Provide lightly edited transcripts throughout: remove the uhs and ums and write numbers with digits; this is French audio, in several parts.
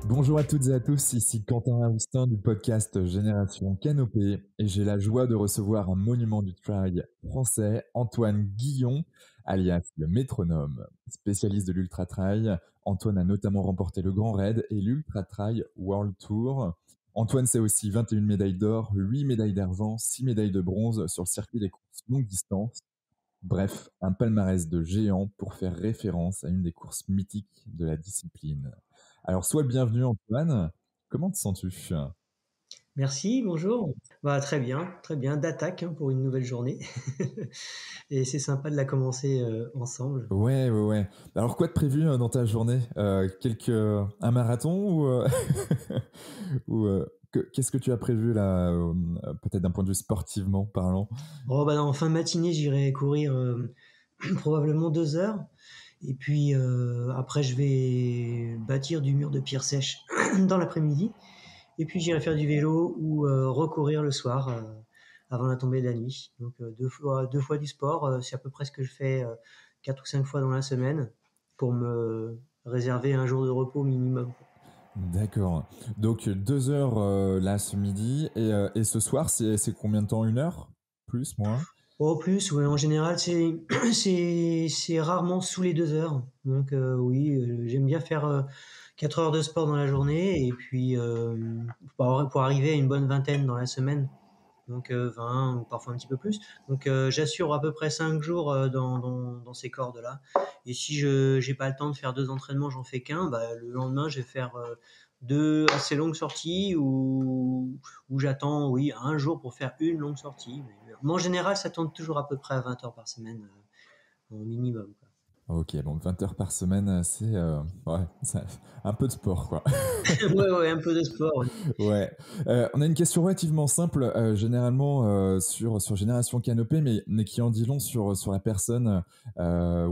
Bonjour à toutes et à tous, ici Quentin Aoustin du podcast Génération Canopée et j'ai la joie de recevoir un monument du trail français, Antoine Guillon, alias le métronome. Spécialiste de l'ultra trail, Antoine a notamment remporté le Grand Raid et l'Ultra Trail World Tour. Antoine, c'est aussi 21 médailles d'or, 8 médailles d'argent, 6 médailles de bronze sur le circuit des courses longue distance. Bref, un palmarès de géant pour faire référence à une des courses mythiques de la discipline. Alors, sois le bienvenu Antoine, comment te sens-tu? Merci, bonjour. Bah, très bien, d'attaque hein, pour une nouvelle journée. Et c'est sympa de la commencer ensemble. Ouais. Alors, quoi de prévu dans ta journée? Un marathon ou, ou qu'est-ce que tu as prévu là, peut-être d'un point de vue sportivement parlant? Oh, bah, en fin de matinée, j'irai courir probablement 2 heures. Et puis après, je vais bâtir du mur de pierre sèche dans l'après-midi. Et puis j'irai faire du vélo ou recourir le soir avant la tombée de la nuit. Donc deux fois du sport, c'est à peu près ce que je fais 4 ou 5 fois dans la semaine pour me réserver un jour de repos minimum. D'accord. Donc, 2 heures là ce midi et ce soir, c'est combien de temps? 1 heure? Plus, moins? Au plus, ouais, en général, c'est rarement sous les 2 heures. Donc oui, j'aime bien faire 4 heures de sport dans la journée et puis pour arriver à une bonne vingtaine dans la semaine. Donc 20 ou parfois un petit peu plus. Donc j'assure à peu près 5 jours dans ces cordes-là. Et si je n'ai pas le temps de faire 2 entraînements, j'en fais qu'un, bah, le lendemain, je vais faire deux assez longues sorties où j'attends, oui, un jour pour faire une longue sortie. Mais en général, ça tourne toujours à peu près à 20 heures par semaine au minimum, quoi. Ok, donc 20 heures par semaine, c'est un peu de sport, quoi. Ouais, un peu de sport. Ouais. Ouais. On a une question relativement simple, généralement sur Génération Canopée, mais qui en dit long sur la personne, ou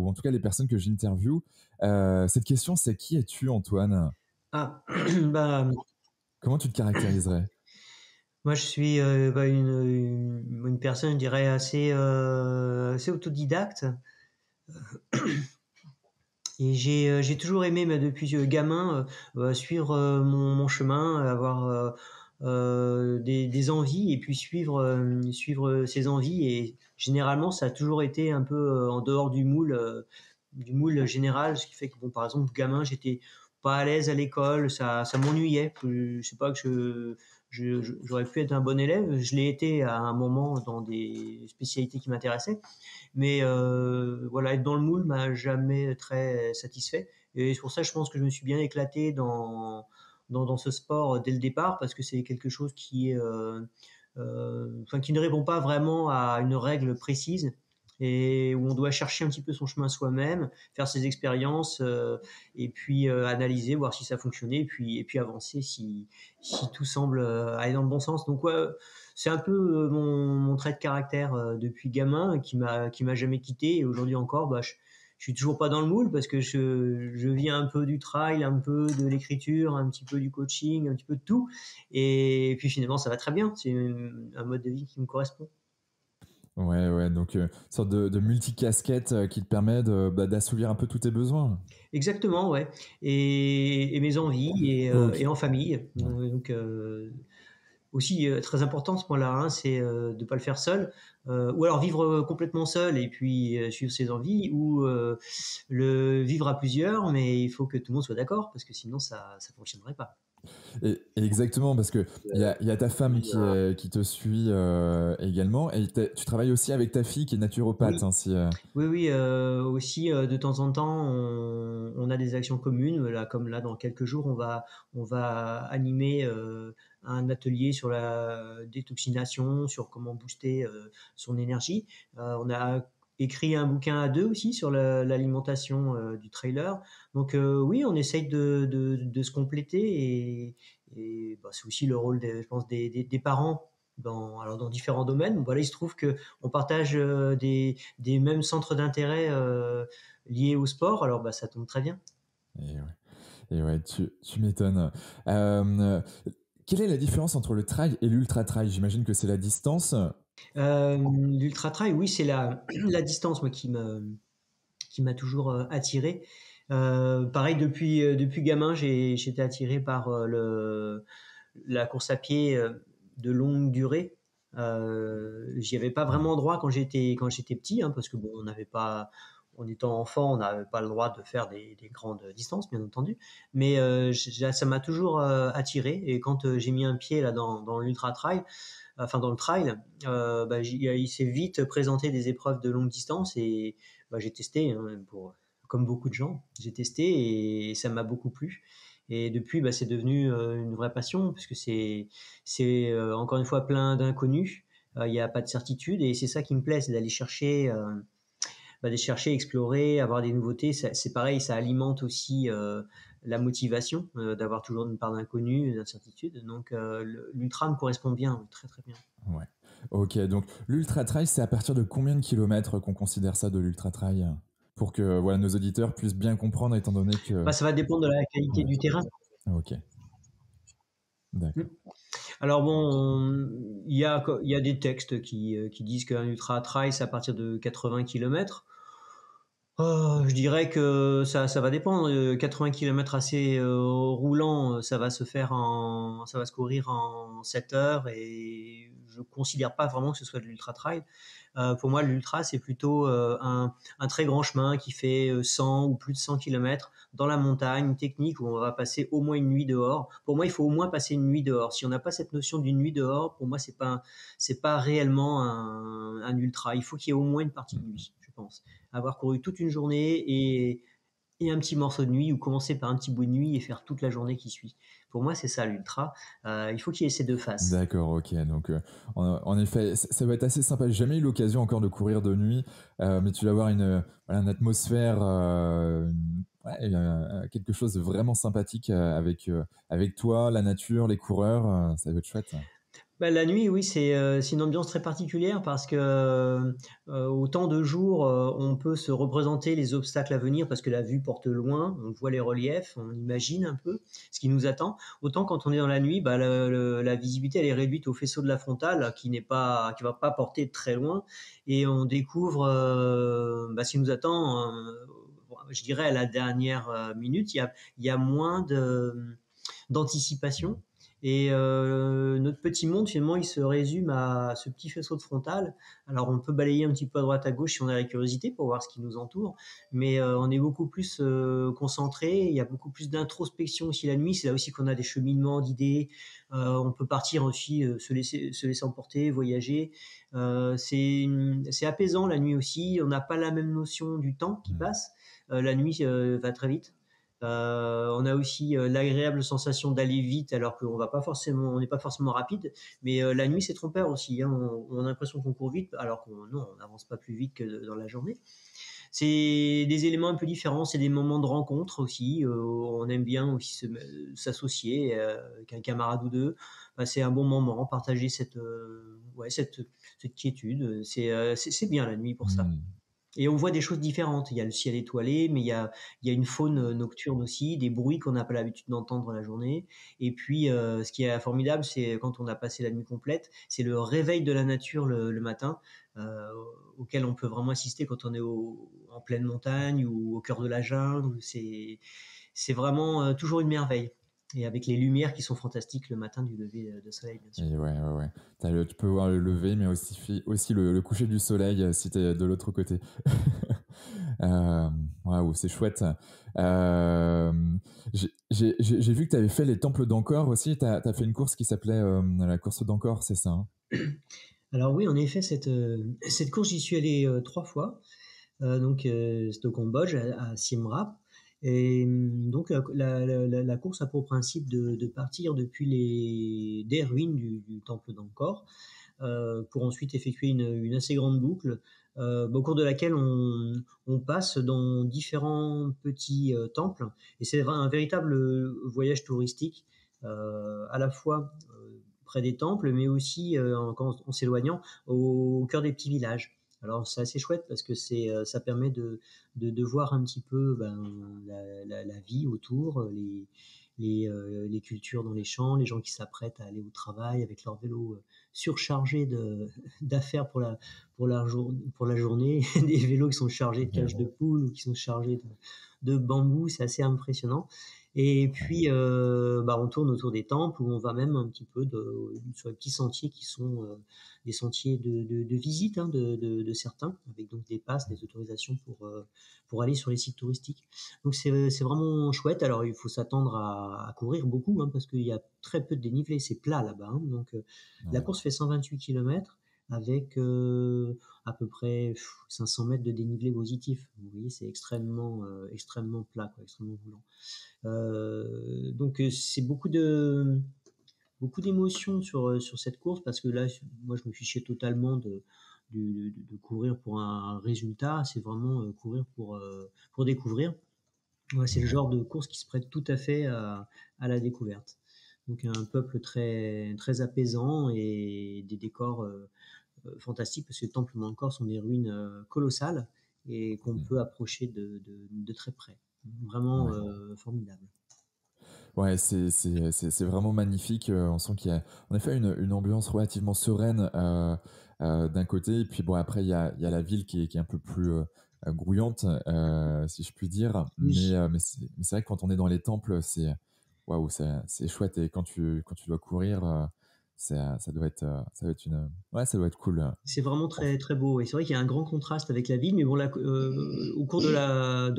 en tout cas les personnes que j'interviewe. Cette question, c'est qui es-tu, Antoine? Ah, bah, Comment tu te caractériserais? moi, je suis bah, une personne, je dirais, assez autodidacte. Et j'ai toujours aimé, mais depuis gamin, suivre mon chemin, avoir des envies et puis suivre ces envies. Et généralement, ça a toujours été un peu en dehors du moule général, ce qui fait que, bon, par exemple, gamin, j'étais pas à l'aise à l'école, ça m'ennuyait. Je sais pas que j'aurais pu être un bon élève, je l'ai été à un moment dans des spécialités qui m'intéressaient. Mais voilà, être dans le moule m'a jamais très satisfait. Et c'est pour ça que je pense que je me suis bien éclaté dans ce sport dès le départ, parce que c'est quelque chose qui est, enfin, qui ne répond pas vraiment à une règle précise et où on doit chercher un petit peu son chemin soi-même, faire ses expériences et puis analyser, voir si ça fonctionnait et puis avancer si tout semble aller dans le bon sens. Donc ouais, c'est un peu mon trait de caractère depuis gamin qui m'a jamais quitté et aujourd'hui encore, bah, je suis toujours pas dans le moule parce que je viens un peu du trail, un peu de l'écriture, un petit peu du coaching, un petit peu de tout. Et puis finalement, ça va très bien. C'est un mode de vie qui me correspond. Ouais, donc une sorte de multicasquette qui te permet d'assouvir un peu tous tes besoins. Exactement, ouais. Et mes envies Ok. et en famille. Ouais. Donc aussi très important ce point-là, hein, c'est de ne pas le faire seul, ou alors vivre complètement seul et puis suivre ses envies, ou le vivre à plusieurs, mais il faut que tout le monde soit d'accord parce que sinon ça fonctionnerait pas. Et exactement, parce que il y a ta femme qui te suit également, et tu travailles aussi avec ta fille qui est naturopathe, Oui, hein, si, oui, aussi de temps en temps, on a des actions communes. Là, comme là, dans quelques jours, on va animer un atelier sur la détoxination, sur comment booster son énergie. On a écrit un bouquin à deux aussi sur l'alimentation du trailer. Donc oui, on essaye de se compléter et bah, c'est aussi le rôle, je pense, des parents alors dans différents domaines. Voilà, il se trouve que on partage des mêmes centres d'intérêt liés au sport, alors bah, ça tombe très bien. et ouais, tu m'étonnes. Euh, Quelle est la différence entre le trail et l'ultra trail? J'imagine que c'est la distance. L'ultra trail, oui, c'est la distance moi, qui m'a toujours attiré. Pareil, depuis gamin, j'étais attiré par la course à pied de longue durée. J'y avais pas vraiment droit quand j'étais petit, hein, parce que bon, en étant enfant, on n'avait pas le droit de faire des grandes distances, bien entendu. Mais ça m'a toujours attiré. Et quand j'ai mis un pied là dans l'ultra trail, enfin dans le trail, bah, il s'est vite présenté des épreuves de longue distance et bah, j'ai testé, hein, comme beaucoup de gens, j'ai testé et ça m'a beaucoup plu. Et depuis, bah, c'est devenu une vraie passion puisque c'est encore une fois plein d'inconnus. Il n'y a pas de certitude et c'est ça qui me plaît, c'est d'aller chercher, explorer, avoir des nouveautés. C'est pareil, ça alimente aussi la motivation d'avoir toujours une part d'inconnu, d'incertitude. Donc l'ultra me correspond bien, très très bien. Ouais. Ok, donc l'ultra trail, c'est à partir de combien de kilomètres qu'on considère ça de l'ultra trail? Pour que voilà, nos auditeurs puissent bien comprendre, étant donné que. Bah, ça va dépendre de la qualité Ouais. du terrain. Ok, Mm. d'accord. Alors bon, il y a des textes qui disent qu'un ultra trail, c'est à partir de 80 km. Je dirais que ça va dépendre. 80 km assez roulant, ça va se courir en 7 heures et je considère pas vraiment que ce soit de l'ultra trail. Pour moi, l'ultra, c'est plutôt un très grand chemin qui fait 100 ou plus de 100 km dans la montagne, une technique où on va passer au moins une nuit dehors. Pour moi, il faut au moins passer une nuit dehors. Si on n'a pas cette notion d'une nuit dehors, pour moi, c'est pas réellement un ultra. Il faut qu'il y ait au moins une partie de nuit, je pense. Avoir couru toute une journée et un petit morceau de nuit ou commencer par un petit bout de nuit et faire toute la journée qui suit. Pour moi, c'est ça l'ultra. Il faut qu'il y ait ces deux faces. D'accord, ok. Donc, en effet, ça va être assez sympa. J'ai jamais eu l'occasion encore de courir de nuit, mais tu vas avoir voilà, une atmosphère, ouais, quelque chose de vraiment sympathique avec toi, la nature, les coureurs. Ça va être chouette. Bah, la nuit, oui, c'est une ambiance très particulière parce que autant de jours, on peut se représenter les obstacles à venir parce que la vue porte loin, on voit les reliefs, on imagine un peu ce qui nous attend. Autant quand on est dans la nuit, bah, la visibilité elle est réduite au faisceau de la frontale qui va pas porter très loin et on découvre bah, ce qui nous attend. Je dirais à la dernière minute, il y a moins d'anticipation. Et notre petit monde, finalement, il se résume à ce petit faisceau de frontal. Alors, on peut balayer un petit peu à droite à gauche si on a la curiosité pour voir ce qui nous entoure, mais on est beaucoup plus concentré. Il y a beaucoup plus d'introspection aussi la nuit. C'est là aussi qu'on a des cheminements d'idées. On peut partir aussi, se laisser emporter, voyager. C'est apaisant la nuit aussi. On n'a pas la même notion du temps qui passe. La nuit va très vite. On a aussi l'agréable sensation d'aller vite alors qu'on va pas forcément, on n'est pas forcément rapide. Mais la nuit, c'est trompeur aussi, hein. On a l'impression qu'on court vite alors qu'on non, on n'avance pas plus vite que dans la journée. C'est des éléments un peu différents, c'est des moments de rencontre aussi. On aime bien aussi s'associer avec un camarade ou deux, passer un bon moment, partager cette quiétude. C'est bien la nuit pour ça. Hmm. Et on voit des choses différentes. Il y a le ciel étoilé, mais il y a une faune nocturne aussi, des bruits qu'on n'a pas l'habitude d'entendre la journée. Et puis, ce qui est formidable, c'est quand on a passé la nuit complète, c'est le réveil de la nature le matin, euh, auquel on peut vraiment assister quand on est en pleine montagne ou au cœur de la jungle. C'est vraiment toujours une merveille. Et avec les lumières qui sont fantastiques le matin du lever de soleil, bien sûr. Et ouais, ouais, ouais. Tu peux voir le lever, mais aussi le coucher du soleil si tu es de l'autre côté. Euh, Waouh, c'est chouette. Euh, j'ai vu que tu avais fait les temples d'Angkor aussi. Tu as fait une course qui s'appelait la course d'Angkor, c'est ça, hein? Alors oui, en effet, cette course, j'y suis allé 3 fois. Donc c'était au Cambodge, à Siem Reap. Et donc la course a pour principe de partir depuis des ruines du temple d'Angkor pour ensuite effectuer une assez grande boucle au cours de laquelle on passe dans différents petits temples. Et c'est un véritable voyage touristique, à la fois près des temples, mais aussi en s'éloignant au cœur des petits villages. Alors c'est assez chouette parce que ça permet de voir un petit peu ben, la vie autour, les cultures dans les champs, les gens qui s'apprêtent à aller au travail avec leur vélo surchargé d'affaires pour la journée, des vélos qui sont chargés de Ouais, cages de poules ou qui sont chargés de bambou, c'est assez impressionnant. Et puis, on tourne autour des temples où on va même un petit peu sur les petits sentiers qui sont des sentiers de visite hein, de certains, avec donc des passes, des autorisations pour aller sur les sites touristiques. Donc c'est vraiment chouette. Alors il faut s'attendre à courir beaucoup hein, parce qu'il y a très peu de dénivelé, c'est plat là-bas. Hein. Donc la ouais, course fait 128 km avec à peu près 500 mètres de dénivelé positif. Vous voyez, c'est extrêmement plat, quoi, extrêmement roulant. Donc c'est beaucoup d'émotions sur cette course parce que là, moi, je me fichais totalement de courir pour un résultat. C'est vraiment courir pour découvrir. Ouais, c'est le ouais, genre de course qui se prête tout à fait à la découverte. Donc un peuple très, très apaisant et des décors fantastiques parce que les temples d'Angkor sont des ruines colossales et qu'on peut approcher de très près. Vraiment ouais. formidable. Ouais, c'est vraiment magnifique. On sent qu'il y a en effet une ambiance relativement sereine d'un côté, et puis bon après il y a la ville qui est un peu plus grouillante, si je puis dire. Oui. Mais c'est vrai que quand on est dans les temples, c'est waouh, c'est chouette. Et quand tu dois courir, ça doit être ouais, ça doit être cool. C'est vraiment très, Franchement. très beau et c'est vrai qu'il y a un grand contraste avec la ville, mais bon, au cours de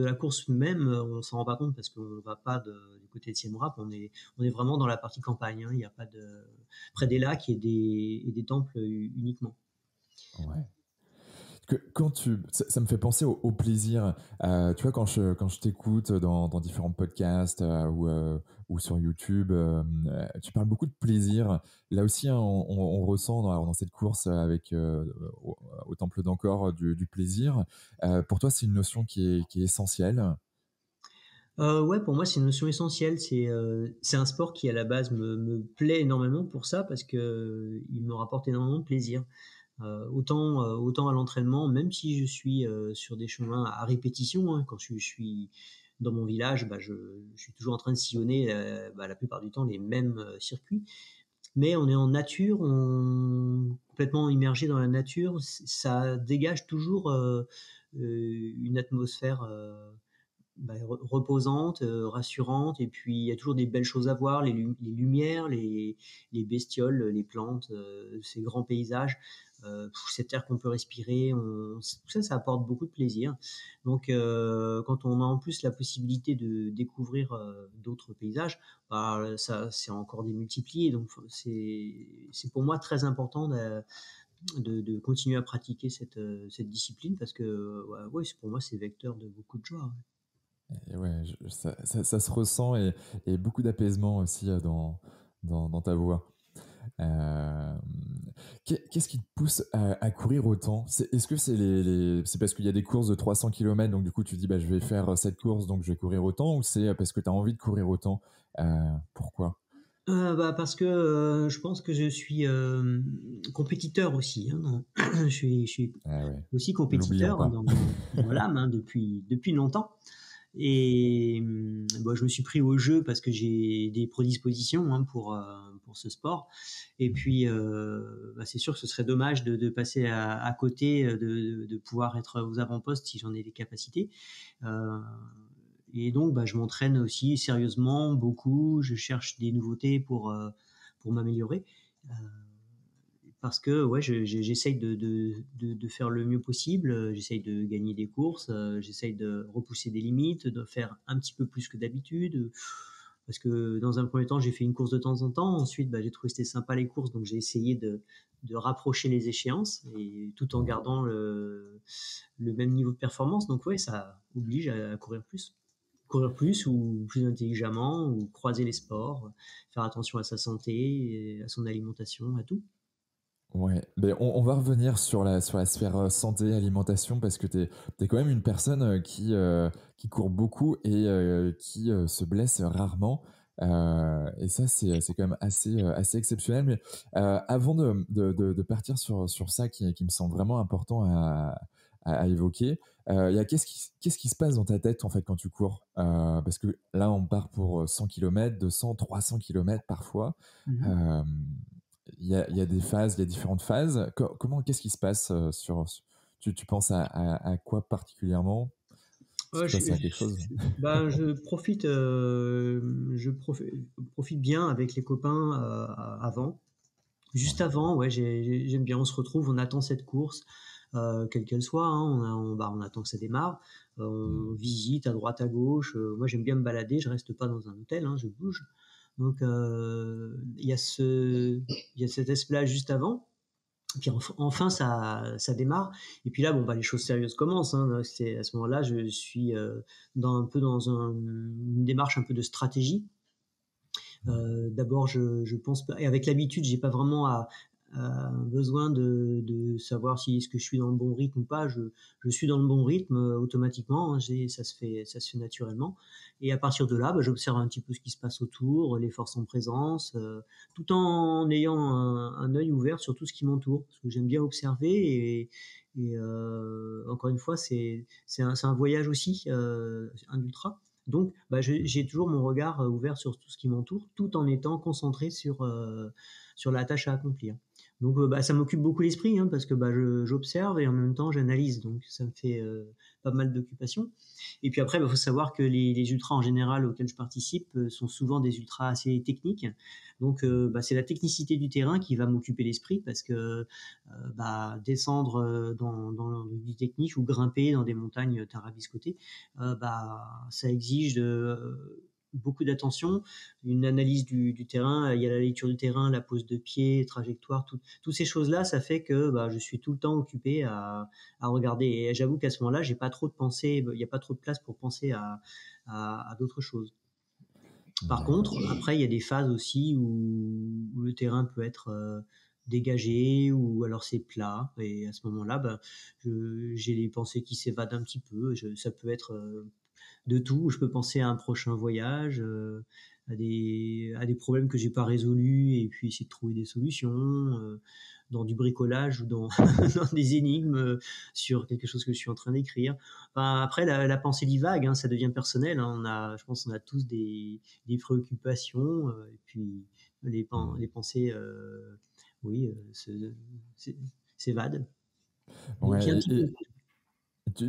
la course même, on s'en rend pas compte parce qu'on va pas du côté de Siem Reap, on est vraiment dans la partie campagne, hein, il n'y a pas près des lacs et des temples uniquement. Ouais. Ça me fait penser au plaisir. Tu vois, quand je t'écoute dans différents podcasts ou sur YouTube, tu parles beaucoup de plaisir. Là aussi, hein, on ressent dans cette course au Temple d'Angkor du plaisir. Pour toi, c'est une notion qui est essentielle. Ouais, pour moi, c'est une notion essentielle. C'est un sport qui, à la base, me plaît énormément pour ça, parce que il me rapporte énormément de plaisir. Autant à l'entraînement, même si je suis sur des chemins à répétition, hein, quand je suis dans mon village, je suis toujours en train de sillonner la plupart du temps les mêmes circuits. Mais on est en nature, complètement immergé dans la nature, ça dégage toujours une atmosphère reposante, rassurante, et puis il y a toujours des belles choses à voir, les lumières, les bestioles, les plantes, ces grands paysages, cet air qu'on peut respirer, tout ça, ça apporte beaucoup de plaisir. Donc quand on a en plus la possibilité de découvrir d'autres paysages, ça c'est encore démultiplié. Donc c'est pour moi très important de continuer à pratiquer cette discipline parce que ouais, pour moi c'est vecteur de beaucoup de joie. Ouais. Et ouais, ça se ressent, et beaucoup d'apaisement aussi dans ta voix. Euh, Qu'est-ce qui te pousse à courir autant? Est-ce que c'est parce qu'il y a des courses de 300 km, donc du coup tu dis bah, je vais faire cette course, donc je vais courir autant, ou c'est parce que tu as envie de courir autant? Pourquoi? Parce que je pense que je suis compétiteur aussi. Hein. Je suis Ah ouais, aussi l'oublions compétiteur pas. dans l'âme hein, depuis longtemps. Et je me suis pris au jeu parce que j'ai des prédispositions hein, pour ce sport. Et puis, c'est sûr que ce serait dommage de passer à côté de pouvoir être aux avant-postes si j'en ai les capacités. Euh, et donc, je m'entraîne aussi sérieusement, beaucoup. Je cherche des nouveautés pour m'améliorer. Euh, Parce que ouais, j'essaye de faire le mieux possible. J'essaye de gagner des courses. J'essaye de repousser des limites, de faire un petit peu plus que d'habitude. Parce que dans un premier temps, j'ai fait une course de temps en temps. Ensuite, j'ai trouvé que c'était sympa les courses. Donc, j'ai essayé de rapprocher les échéances et tout en gardant le même niveau de performance. Donc, ouais, ça oblige à courir plus. Courir plus ou plus intelligemment ou croiser les sports, faire attention à sa santé, à son alimentation, à tout. Ouais, mais on va revenir sur la sphère santé, alimentation, parce que t'es quand même une personne qui court beaucoup et qui se blesse rarement. Et ça, c'est quand même assez exceptionnel. Mais avant de partir sur ça qui me semble vraiment important à évoquer. Qu'est-ce qui se passe dans ta tête en fait quand tu cours? Parce que là, on part pour 100 km, 200, 300 km parfois. Mhm. Euh, il y a des phases, il y a différentes phases. Qu'est-ce qui se passe tu penses à quoi particulièrement? Est-ce Ouais, que tu penses à quelque chose? ben, profite bien avec les copains avant. Juste Ouais. avant, ouais, j'aime bien. On se retrouve, on attend cette course, quelle qu'elle soit, hein, on attend que ça démarre. Hmm. On visite à droite, à gauche. Moi, j'aime bien me balader. Je reste pas dans un hôtel, hein, je bouge. Donc, il y a cet aspect-là juste avant. Puis enfin, ça démarre. Et puis là, bon, bah, les choses sérieuses commencent, hein. C'est à ce moment-là, je suis un peu dans une démarche un peu de stratégie. D'abord, je pense pas, et avec l'habitude, j'ai pas vraiment besoin de savoir si est-ce que je suis dans le bon rythme ou pas. Je suis dans le bon rythme automatiquement, hein, ça se fait naturellement. Et à partir de là, bah, j'observe un petit peu ce qui se passe autour, les forces en présence, tout en ayant un œil ouvert sur tout ce qui m'entoure, parce que j'aime bien observer. Encore une fois, c'est un voyage aussi, un ultra. Donc, bah, j'ai toujours mon regard ouvert sur tout ce qui m'entoure, tout en étant concentré sur la tâche à accomplir. Donc, bah, ça m'occupe beaucoup l'esprit, hein, parce que bah, j'observe et en même temps j'analyse. Donc, ça me fait pas mal d'occupations. Et puis après, il faut savoir que les ultras en général auxquels je participe sont souvent des ultras assez techniques. Donc, bah, c'est la technicité du terrain qui va m'occuper l'esprit, parce que bah, descendre dans du technique ou grimper dans des montagnes tarabiscotées, bah, ça exige beaucoup d'attention, une analyse du terrain. Il y a la lecture du terrain, la pose de pied, trajectoire, toutes ces choses-là, ça fait que bah, je suis tout le temps occupé à regarder. Et j'avoue qu'à ce moment-là, j'ai pas trop de pensée, il n'y a pas trop de place pour penser à d'autres choses. Par contre, D'accord. après, il y a des phases aussi où le terrain peut être dégagé, ou alors c'est plat. Et à ce moment-là, ben, j'ai les pensées qui s'évadent un petit peu. Ça peut être de tout. Je peux penser à un prochain voyage, à des problèmes que j'ai pas résolus, et puis essayer de trouver des solutions, dans du bricolage ou dans, dans des énigmes sur quelque chose que je suis en train d'écrire. Enfin, après, la pensée divague, hein, ça devient personnel, hein. Je pense qu'on a tous des préoccupations, et puis Hmm. les pensées, oui, s'évadent. Donc il y a un Ouais, petit peu.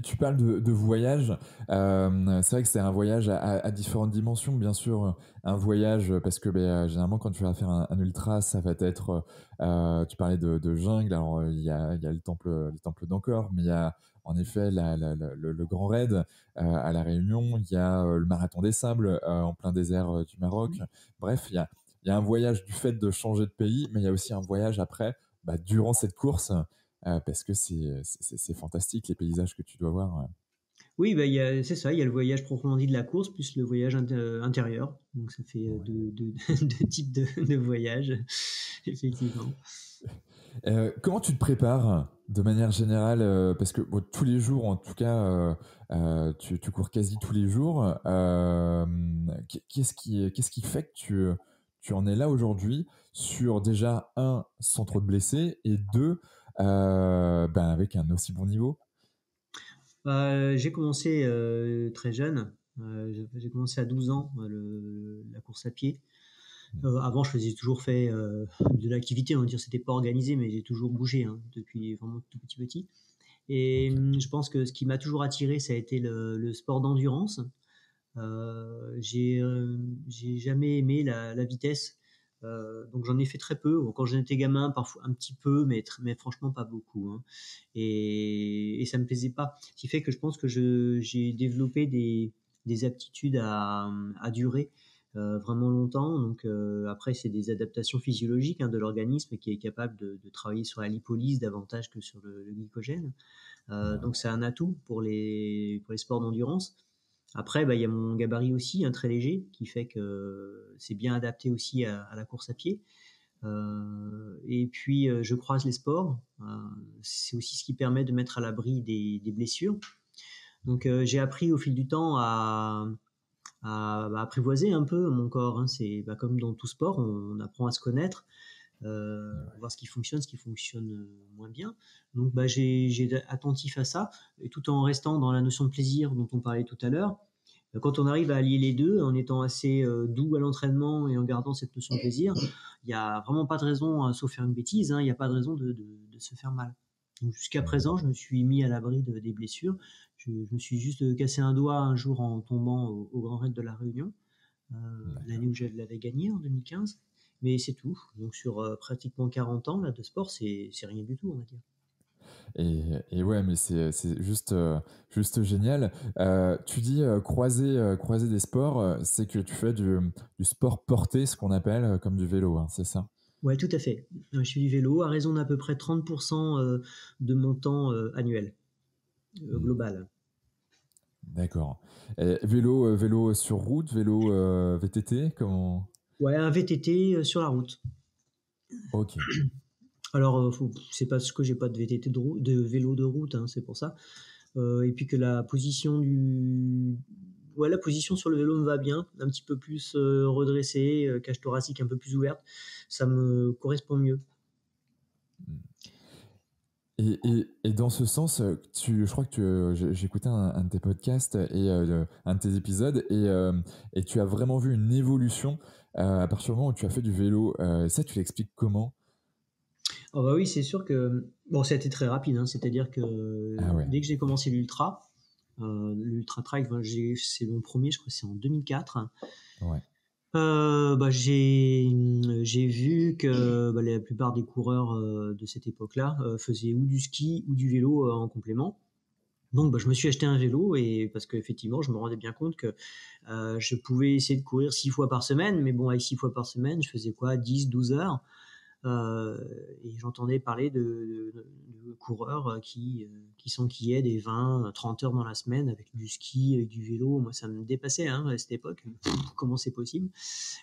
tu parles de voyage. C'est vrai que c'est un voyage à différentes dimensions, bien sûr. Un voyage, parce que généralement, quand tu vas faire un ultra, ça va être. Tu parlais de jungle, alors il y a le temple d'Angkor, mais il y a en effet le Grand Raid à La Réunion, il y a le Marathon des Sables en plein désert du Maroc. Bref, il y a un voyage du fait de changer de pays, mais il y a aussi un voyage après, durant cette course. Parce que c'est fantastique les paysages que tu dois voir. Ouais. Oui, bah, c'est ça, il y a le voyage proprement dit de la course, plus le voyage intérieur. Donc ça fait deux types de voyages, effectivement. Comment tu te prépares de manière générale parce que bon, tous les jours, en tout cas, tu cours quasi tous les jours. Qu'est-ce qui fait que tu en es là aujourd'hui sur déjà un, sans trop te blesser, et deux, avec un aussi bon niveau? J'ai commencé très jeune. J'ai commencé à 12 ans, la course à pied. Avant, je faisais toujours fait de l'activité, on va dire, c'était pas organisé, mais j'ai toujours bougé, hein, depuis vraiment tout petit. Et Ok. je pense que ce qui m'a toujours attiré, ça a été le sport d'endurance. J'ai jamais aimé la vitesse, donc j'en ai fait très peu. Bon, quand j'étais gamin, parfois un petit peu, mais franchement pas beaucoup, hein. Et ça me plaisait pas. Ce qui fait que je pense que j'ai développé des aptitudes à durer vraiment longtemps. Donc après, c'est des adaptations physiologiques, hein, de l'organisme, qui est capable de travailler sur la lipolyse davantage que sur le glycogène. Donc c'est un atout pour les sports d'endurance. Après, bah, il y a mon gabarit aussi, hein, très léger, qui fait que c'est bien adapté aussi à la course à pied. Et puis, je croise les sports. C'est aussi ce qui permet de mettre à l'abri des blessures. Donc, j'ai appris au fil du temps à apprivoiser un peu mon corps, hein. C'est bah, comme dans tout sport, on apprend à se connaître. voir ce qui fonctionne moins bien. Donc j'ai été attentif à ça, et tout en restant dans la notion de plaisir dont on parlait tout à l'heure. Quand on arrive à allier les deux, en étant assez doux à l'entraînement et en gardant cette notion de plaisir, il n'y a vraiment pas de raison, sauf faire une bêtise, il n'y a pas de raison de se faire mal. Donc jusqu'à présent, je me suis mis à l'abri des blessures. Je me suis juste cassé un doigt un jour en tombant au Grand Raid de la Réunion, l'année où je l'avais gagné en 2015. Mais c'est tout. Donc sur pratiquement 40 ans là, de sport, c'est rien du tout, on va dire. Et ouais, mais c'est juste génial. Tu dis croiser des sports, c'est que tu fais du sport porté, ce qu'on appelle comme du vélo, hein, c'est ça? Ouais, tout à fait. Je fais du vélo à raison d'à peu près 30% de mon temps annuel Hmm, global. d'accord. Et vélo sur route, vélo VTT, comment? Ouais, un VTT sur la route. Ok. Alors, c'est parce que j'ai pas de VTT de vélo de route, c'est pour ça. Et puis que la position sur le vélo me va bien, un petit peu plus redressée, cage thoracique un peu plus ouverte, ça me correspond mieux. Et dans ce sens, je crois que j'ai écouté un de tes podcasts et un de tes épisodes et tu as vraiment vu une évolution à partir du moment où tu as fait du vélo. Ça, tu l'expliques comment? Ah bah oui, c'est sûr que bon, ça a été très rapide, c'est-à-dire que Ah ouais, dès que j'ai commencé l'ultra trail, c'est mon premier, je crois que c'est en 2004. ouais. J'ai vu que la plupart des coureurs de cette époque-là faisaient ou du ski ou du vélo en complément. Donc je me suis acheté un vélo, et parce qu'effectivement je me rendais bien compte que je pouvais essayer de courir 6 fois par semaine, mais bon, avec 6 fois par semaine je faisais quoi, 10-12 heures. Euh, et j'entendais parler de coureurs qui s'enquillaient des 20-30 heures dans la semaine avec du ski, avec du vélo. Moi, ça me dépassait à cette époque. Comment c'est possible?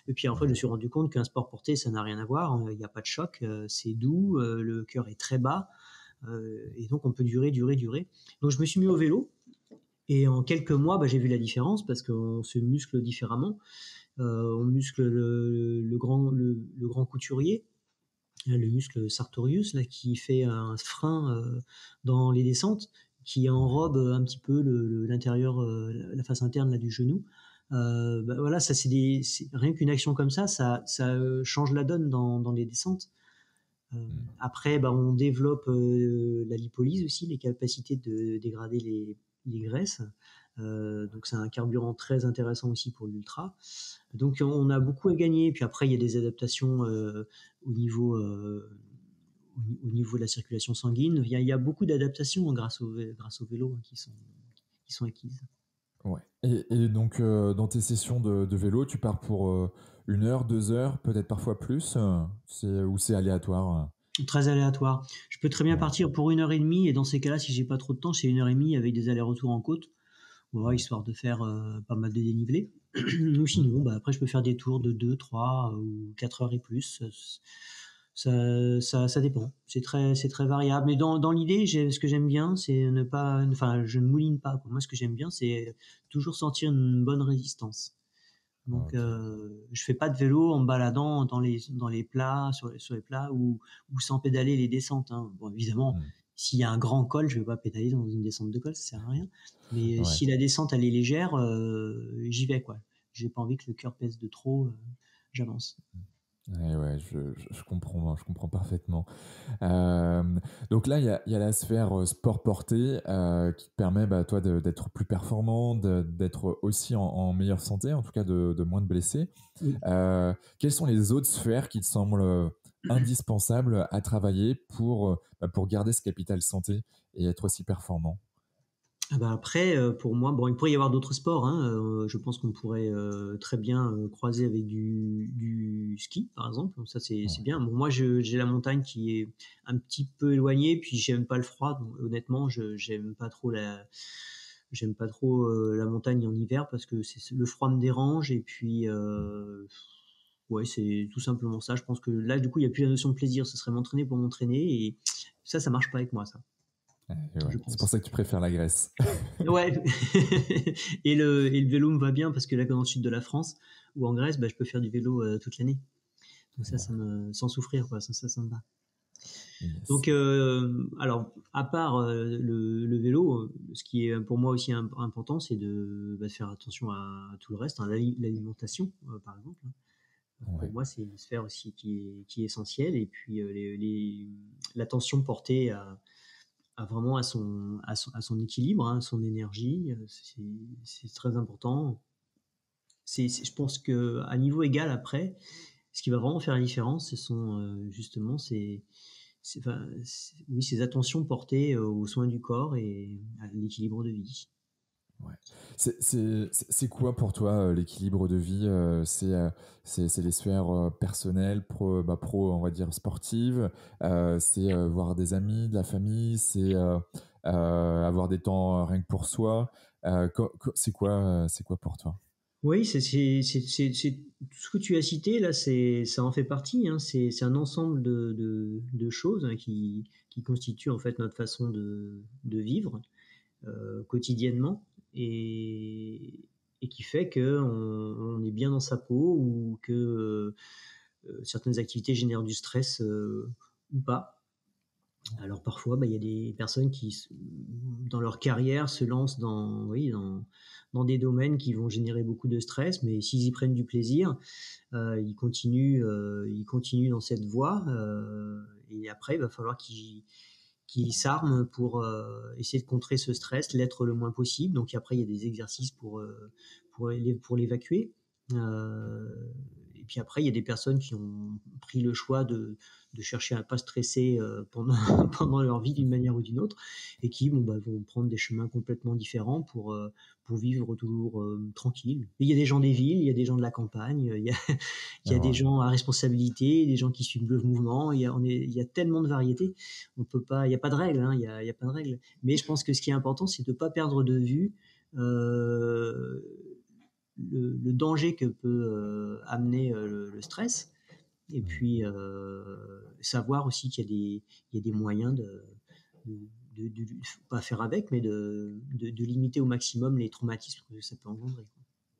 Et puis en fait, je me suis rendu compte qu'un sport porté, ça n'a rien à voir. Il n'y a pas de choc, c'est doux, le cœur est très bas, et donc on peut durer. Donc je me suis mis au vélo, et en quelques mois, j'ai vu la différence parce qu'on se muscle différemment. On muscle le grand couturier, le muscle sartorius là, qui fait un frein dans les descentes, qui enrobe un petit peu l'intérieur, la face interne là, du genou. Voilà, ça rien qu'une action comme ça change la donne dans les descentes. Après, on développe la lipolyse aussi, les capacités de dégrader les graisses. Donc c'est un carburant très intéressant aussi pour l'ultra. Donc on a beaucoup à gagner. Puis après, il y a des adaptations au niveau, euh, au niveau de la circulation sanguine. Il y a beaucoup d'adaptations grâce au vélo qui sont acquises. Ouais. Et donc, dans tes sessions de vélo, tu pars pour 1 heure, 2 heures, peut-être parfois plus, ou c'est aléatoire? Très aléatoire. Je peux très bien Ouais, partir pour 1 heure et demie, et dans ces cas-là, si j'ai pas trop de temps, c'est 1 heure et demie avec des allers-retours en côte, voilà, ouais. histoire de faire pas mal de dénivelé. Ou Mm. sinon, après, je peux faire des tours de 2, 3 ou 4 heures et plus. Ça dépend. C'est très variable. Mais dans l'idée, ce que j'aime bien, c'est ne pas, enfin, je ne mouline pas, quoi. Moi, ce que j'aime bien, c'est toujours sentir une bonne résistance. Donc, Ok. je fais pas de vélo en me baladant dans les plats, sur les plats, ou sans pédaler les descentes. Bon, évidemment, Mm. s'il y a un grand col, je vais pas pédaler dans une descente de col, ça sert à rien. Mais Ouais. si la descente elle est légère, j'y vais, quoi. J'ai pas envie que le cœur pèse de trop, j'avance. Ouais, ouais, je comprends parfaitement. Euh, donc là, il y a la sphère sport porté qui te permet, toi, d'être plus performant, d'être aussi en meilleure santé, en tout cas de moins te blesser. Oui. Quelles sont les autres sphères qui te semblent indispensables à travailler pour garder ce capital santé et être aussi performant? Après, pour moi, bon, il pourrait y avoir d'autres sports, je pense qu'on pourrait très bien croiser avec du ski, par exemple. Donc ça, c'est Ouais. bien. Bon, moi, j'ai la montagne qui est un petit peu éloignée, puis j'aime pas le froid. Donc, honnêtement, j'aime pas trop la montagne en hiver, parce que le froid me dérange. Et puis, ouais, c'est tout simplement ça. Je pense que là, du coup, il y a plus la notion de plaisir. Ce serait m'entraîner pour m'entraîner, et ça marche pas avec moi, ça, Et ouais. je C'est pour pense. ça que tu préfères la Grèce. Ouais, et le vélo me va bien parce que là, dans le sud de la France ou en Grèce, je peux faire du vélo toute l'année. Donc ça sans souffrir, quoi. Ça me va. Yes. Donc, alors, à part le vélo, ce qui est pour moi aussi important, c'est de faire attention à tout le reste, hein, l'alimentation, par exemple, hein. Pour Ouais. moi, c'est une sphère aussi qui est essentielle. Et puis, l'attention portée vraiment à son équilibre, hein, son énergie, c'est très important. Je pense qu'à niveau égal, après, ce qui va vraiment faire la différence, ce sont justement oui, ces attentions portées aux soins du corps et à l'équilibre de vie. Ouais. C'est quoi pour toi l'équilibre de vie c'est les sphères personnelles, pro, on va dire sportives, c'est voir des amis, de la famille, c'est avoir des temps rien que pour soi. C'est quoi pour toi? Oui, tout ce que tu as cité là, ça en fait partie, hein. C'est un ensemble de choses, hein, qui constituent en fait notre façon de vivre quotidiennement, et, et qui fait que on est bien dans sa peau, ou que certaines activités génèrent du stress ou pas. Alors parfois, il y a des personnes qui, dans leur carrière, se lancent oui, dans des domaines qui vont générer beaucoup de stress, mais s'ils y prennent du plaisir, ils continuent dans cette voie. Et après, il va falloir qu'ils s'arment pour essayer de contrer ce stress, l'être le moins possible. Donc après, il y a des exercices pour l'évacuer. Euh, et puis après, il y a des personnes qui ont pris le choix de chercher à ne pas stresser pendant, pendant leur vie d'une manière ou d'une autre, et qui vont prendre des chemins complètement différents pour vivre toujours tranquille. Et il y a des gens des villes, il y a des gens de la campagne, il y a des Ouais. gens à responsabilité, des gens qui suivent le mouvement. Il y a tellement de variétés. On peut pas, il n'y a pas de règle, hein, il y a pas de règle. Mais je pense que ce qui est important, c'est de ne pas perdre de vue euh, le danger que peut amener le stress, et Mm. puis savoir aussi il y a des moyens de, pas faire avec, mais de limiter au maximum les traumatismes que ça peut engendrer.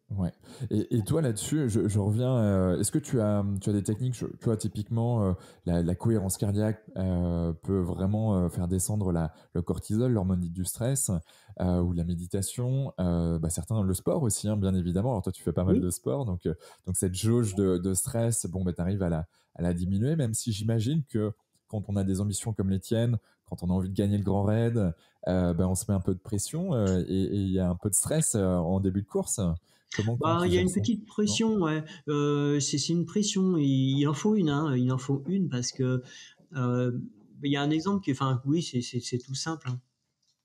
Ouais. Et toi là-dessus, je reviens. Est-ce que tu as des techniques, tu vois, typiquement, la cohérence cardiaque peut vraiment faire descendre le cortisol, l'hormone dite du stress, ou la méditation. Certains, le sport aussi, hein, bien évidemment. Alors toi, tu fais pas mal Oui, de sport, donc cette jauge de stress, bon, tu arrives à la diminuer, même si j'imagine que quand on a des ambitions comme les tiennes, quand on a envie de gagner le grand raid, on se met un peu de pression et il y a un peu de stress en début de course. Comment tu il y a gères une ça? petite Non? pression, ouais. C'est une pression. Il en faut une, hein. Il en faut une parce que euh, il y a un exemple enfin, oui, c'est tout simple, hein.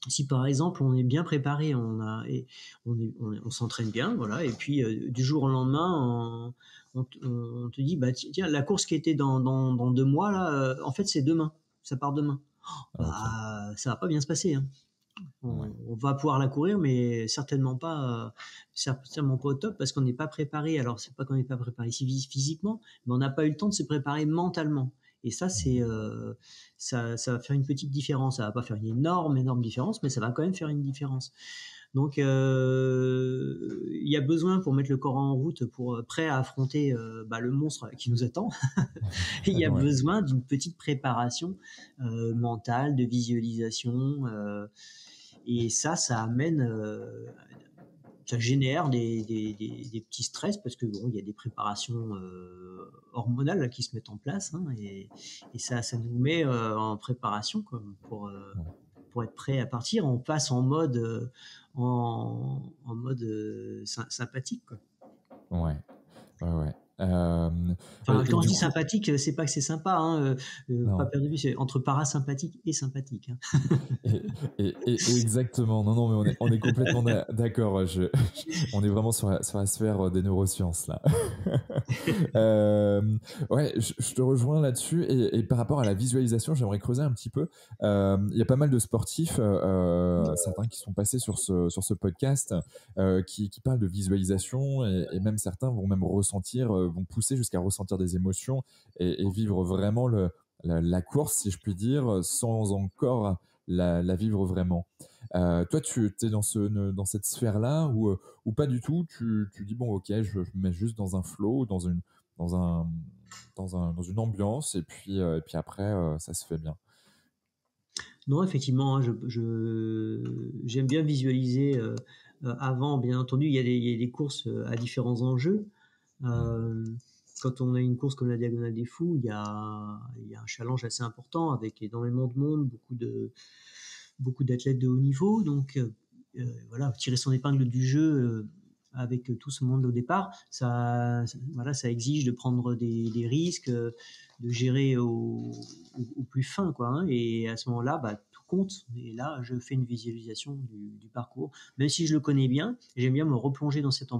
Si par exemple on est bien préparé, on s'entraîne bien, voilà, et puis du jour au lendemain, on te dit, bah tiens, la course qui était dans 2 mois là, en fait c'est demain, ça part demain. Ok. Ça va pas bien se passer, hein. Ouais. On va pouvoir la courir, mais certainement pas au top, parce qu'on n'est pas préparé. Alors c'est pas qu'on n'est pas préparé physiquement, mais on n'a pas eu le temps de se préparer mentalement. Et ça, ça va faire une petite différence. Ça va pas faire une énorme différence, mais ça va quand même faire une différence. Donc, il y a besoin, pour mettre le corps en route, pour prêt à affronter le monstre qui nous attend, il y a Ouais. besoin d'une petite préparation mentale, de visualisation. Et ça amène, ça génère des petits stress, parce que bon, il y a des préparations hormonales là, qui se mettent en place, hein, et ça nous met en préparation, quoi, Ouais. pour être prêt à partir. On passe en mode, en mode sympathique, quoi. Ouais. Ouais. Ouais. Enfin, Et quand je du dis coup, sympathique, c'est pas que c'est sympa, hein, pas non. perdre de vue, c'est entre parasympathique et sympathique, hein. Exactement. Non, non, mais on est complètement d'accord. On est vraiment sur la sphère des neurosciences là. Euh, ouais, je te rejoins là-dessus. Et par rapport à la visualisation, j'aimerais creuser un petit peu. Il y a pas mal de sportifs, certains qui sont passés sur ce podcast, qui parlent de visualisation, et même certains vont même ressentir, vont pousser jusqu'à ressentir des émotions et vivre vraiment la course, si je puis dire, sans encore la vivre vraiment. Toi, tu es dans cette sphère-là ou pas du tout? Tu dis, bon, ok, je me mets juste dans un flow, dans un, dans une ambiance et puis après, ça se fait bien. Non, effectivement, hein, j'aime bien visualiser avant, bien entendu, il y a des courses à différents enjeux. Mmh. Euh, Quand on a une course comme la Diagonale des Fous, il y a un challenge assez important avec énormément de monde, beaucoup d'athlètes de haut niveau. Donc, voilà, tirer son épingle du jeu avec tout ce monde au départ, voilà, ça exige de prendre des risques, de gérer au plus fin, quoi, hein. Et à ce moment-là, bah, tout compte. Et là, je fais une visualisation du parcours. Même si je le connais bien, j'aime bien me replonger dans cette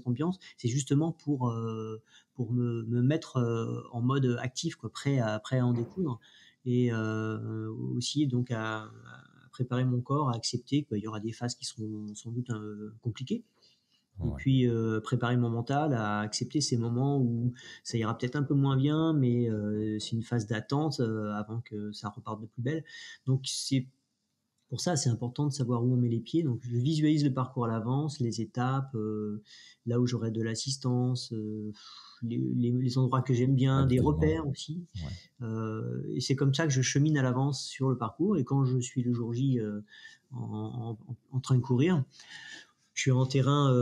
ambiance. C'est justement pour me mettre en mode actif, quoi, prêt à en découdre. Et aussi donc à préparer mon corps à accepter qu'il y aura des phases qui seront sans doute compliquées. Et Ouais. puis préparer mon mental à accepter ces moments où ça ira peut-être un peu moins bien, mais c'est une phase d'attente avant que ça reparte de plus belle. Donc c'est pour ça, c'est important de savoir où on met les pieds. Donc, je visualise le parcours à l'avance, les étapes, là où j'aurai de l'assistance, les endroits que j'aime bien, des Absolument. repères aussi. Ouais. Et c'est comme ça que je chemine à l'avance sur le parcours. Et quand je suis le jour J en train de courir, je suis en terrain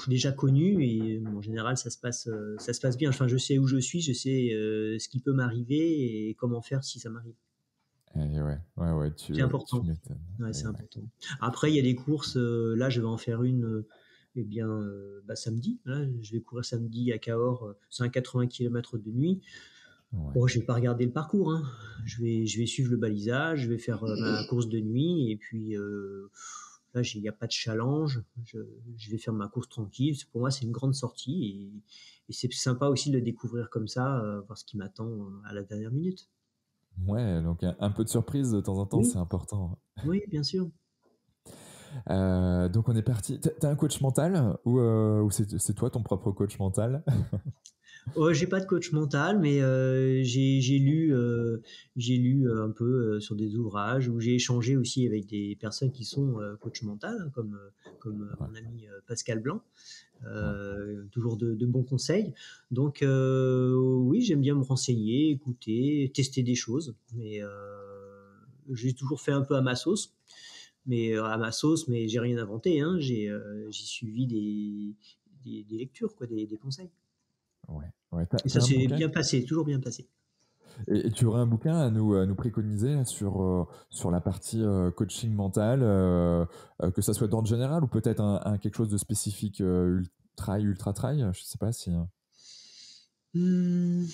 déjà connu et en général ça se passe bien. Enfin, je sais où je suis, je sais ce qui peut m'arriver et comment faire si ça m'arrive. Et ouais, C'est tu important. m'étonnes. Ouais, Et c'est ouais. important. Après, il y a des courses. Là, je vais en faire une. Eh bien, bah, samedi. Là, je vais courir samedi à Cahors. C'est un 80 km de nuit. Ouais. Bon, je vais pas regarder le parcours, hein. Je vais suivre le balisage. Je vais faire ma course de nuit. Et puis là, il n'y a pas de challenge. Je vais faire ma course tranquille. Pour moi, c'est une grande sortie. Et c'est sympa aussi de le découvrir comme ça, voir ce qui m'attend à la dernière minute. Ouais, donc un peu de surprise de temps en temps, Oui, c'est important. oui, bien sûr. Donc on est parti. T'as un coach mental ou c'est toi ton propre coach mental? J'ai pas de coach mental, mais j'ai lu un peu sur des ouvrages où j'ai échangé aussi avec des personnes qui sont coach mental, hein, comme Ouais, mon ami Pascal Blanc, ouais, toujours de bons conseils. Donc oui, j'aime bien me renseigner, écouter, tester des choses, mais j'ai toujours fait un peu à ma sauce. Mais j'ai rien inventé, hein. J'ai suivi des lectures, quoi, des conseils. ouais, ouais. T'as, Et t'as ça un s'est bouquin bien passé, toujours bien passé. et tu aurais un bouquin à nous préconiser sur la partie coaching mental, que ça soit d'ordre général ou peut-être quelque chose de spécifique ultra trail, je sais pas si. Hmm.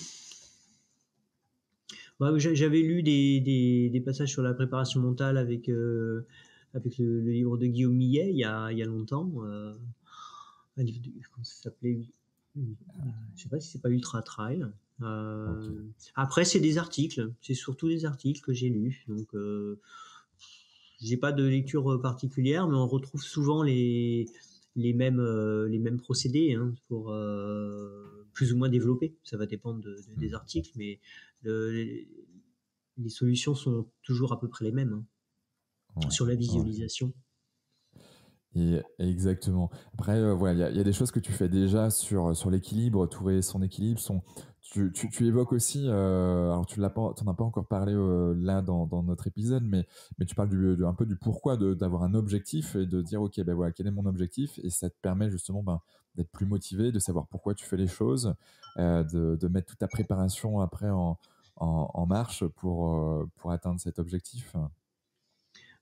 Ouais, j'avais lu des passages sur la préparation mentale avec le livre de Guillaume Millet il y a longtemps. Un livre comment ça s'appelait? Je sais pas si c'est pas Ultra Trail. Ok. Euh, Après, c'est des articles. C'est surtout des articles que j'ai lus. Donc, j'ai pas de lecture particulière, mais on retrouve souvent les mêmes procédés, hein, pour plus ou moins développer. Ça va dépendre des Hmm. articles, mais le- les solutions sont toujours à peu près les mêmes, hein, Ouais, sur la ouais. visualisation. Et exactement. Après, voilà, il y a des choses que tu fais déjà sur l'équilibre, trouver son équilibre. Tu évoques aussi, alors t'en as pas encore parlé là dans notre épisode, mais tu parles un peu du pourquoi d'avoir un objectif et de dire, ok, ben voilà, quel est mon objectif? Et ça te permet justement ben, d'être plus motivé, de savoir pourquoi tu fais les choses, de mettre toute ta préparation après en marche pour atteindre cet objectif.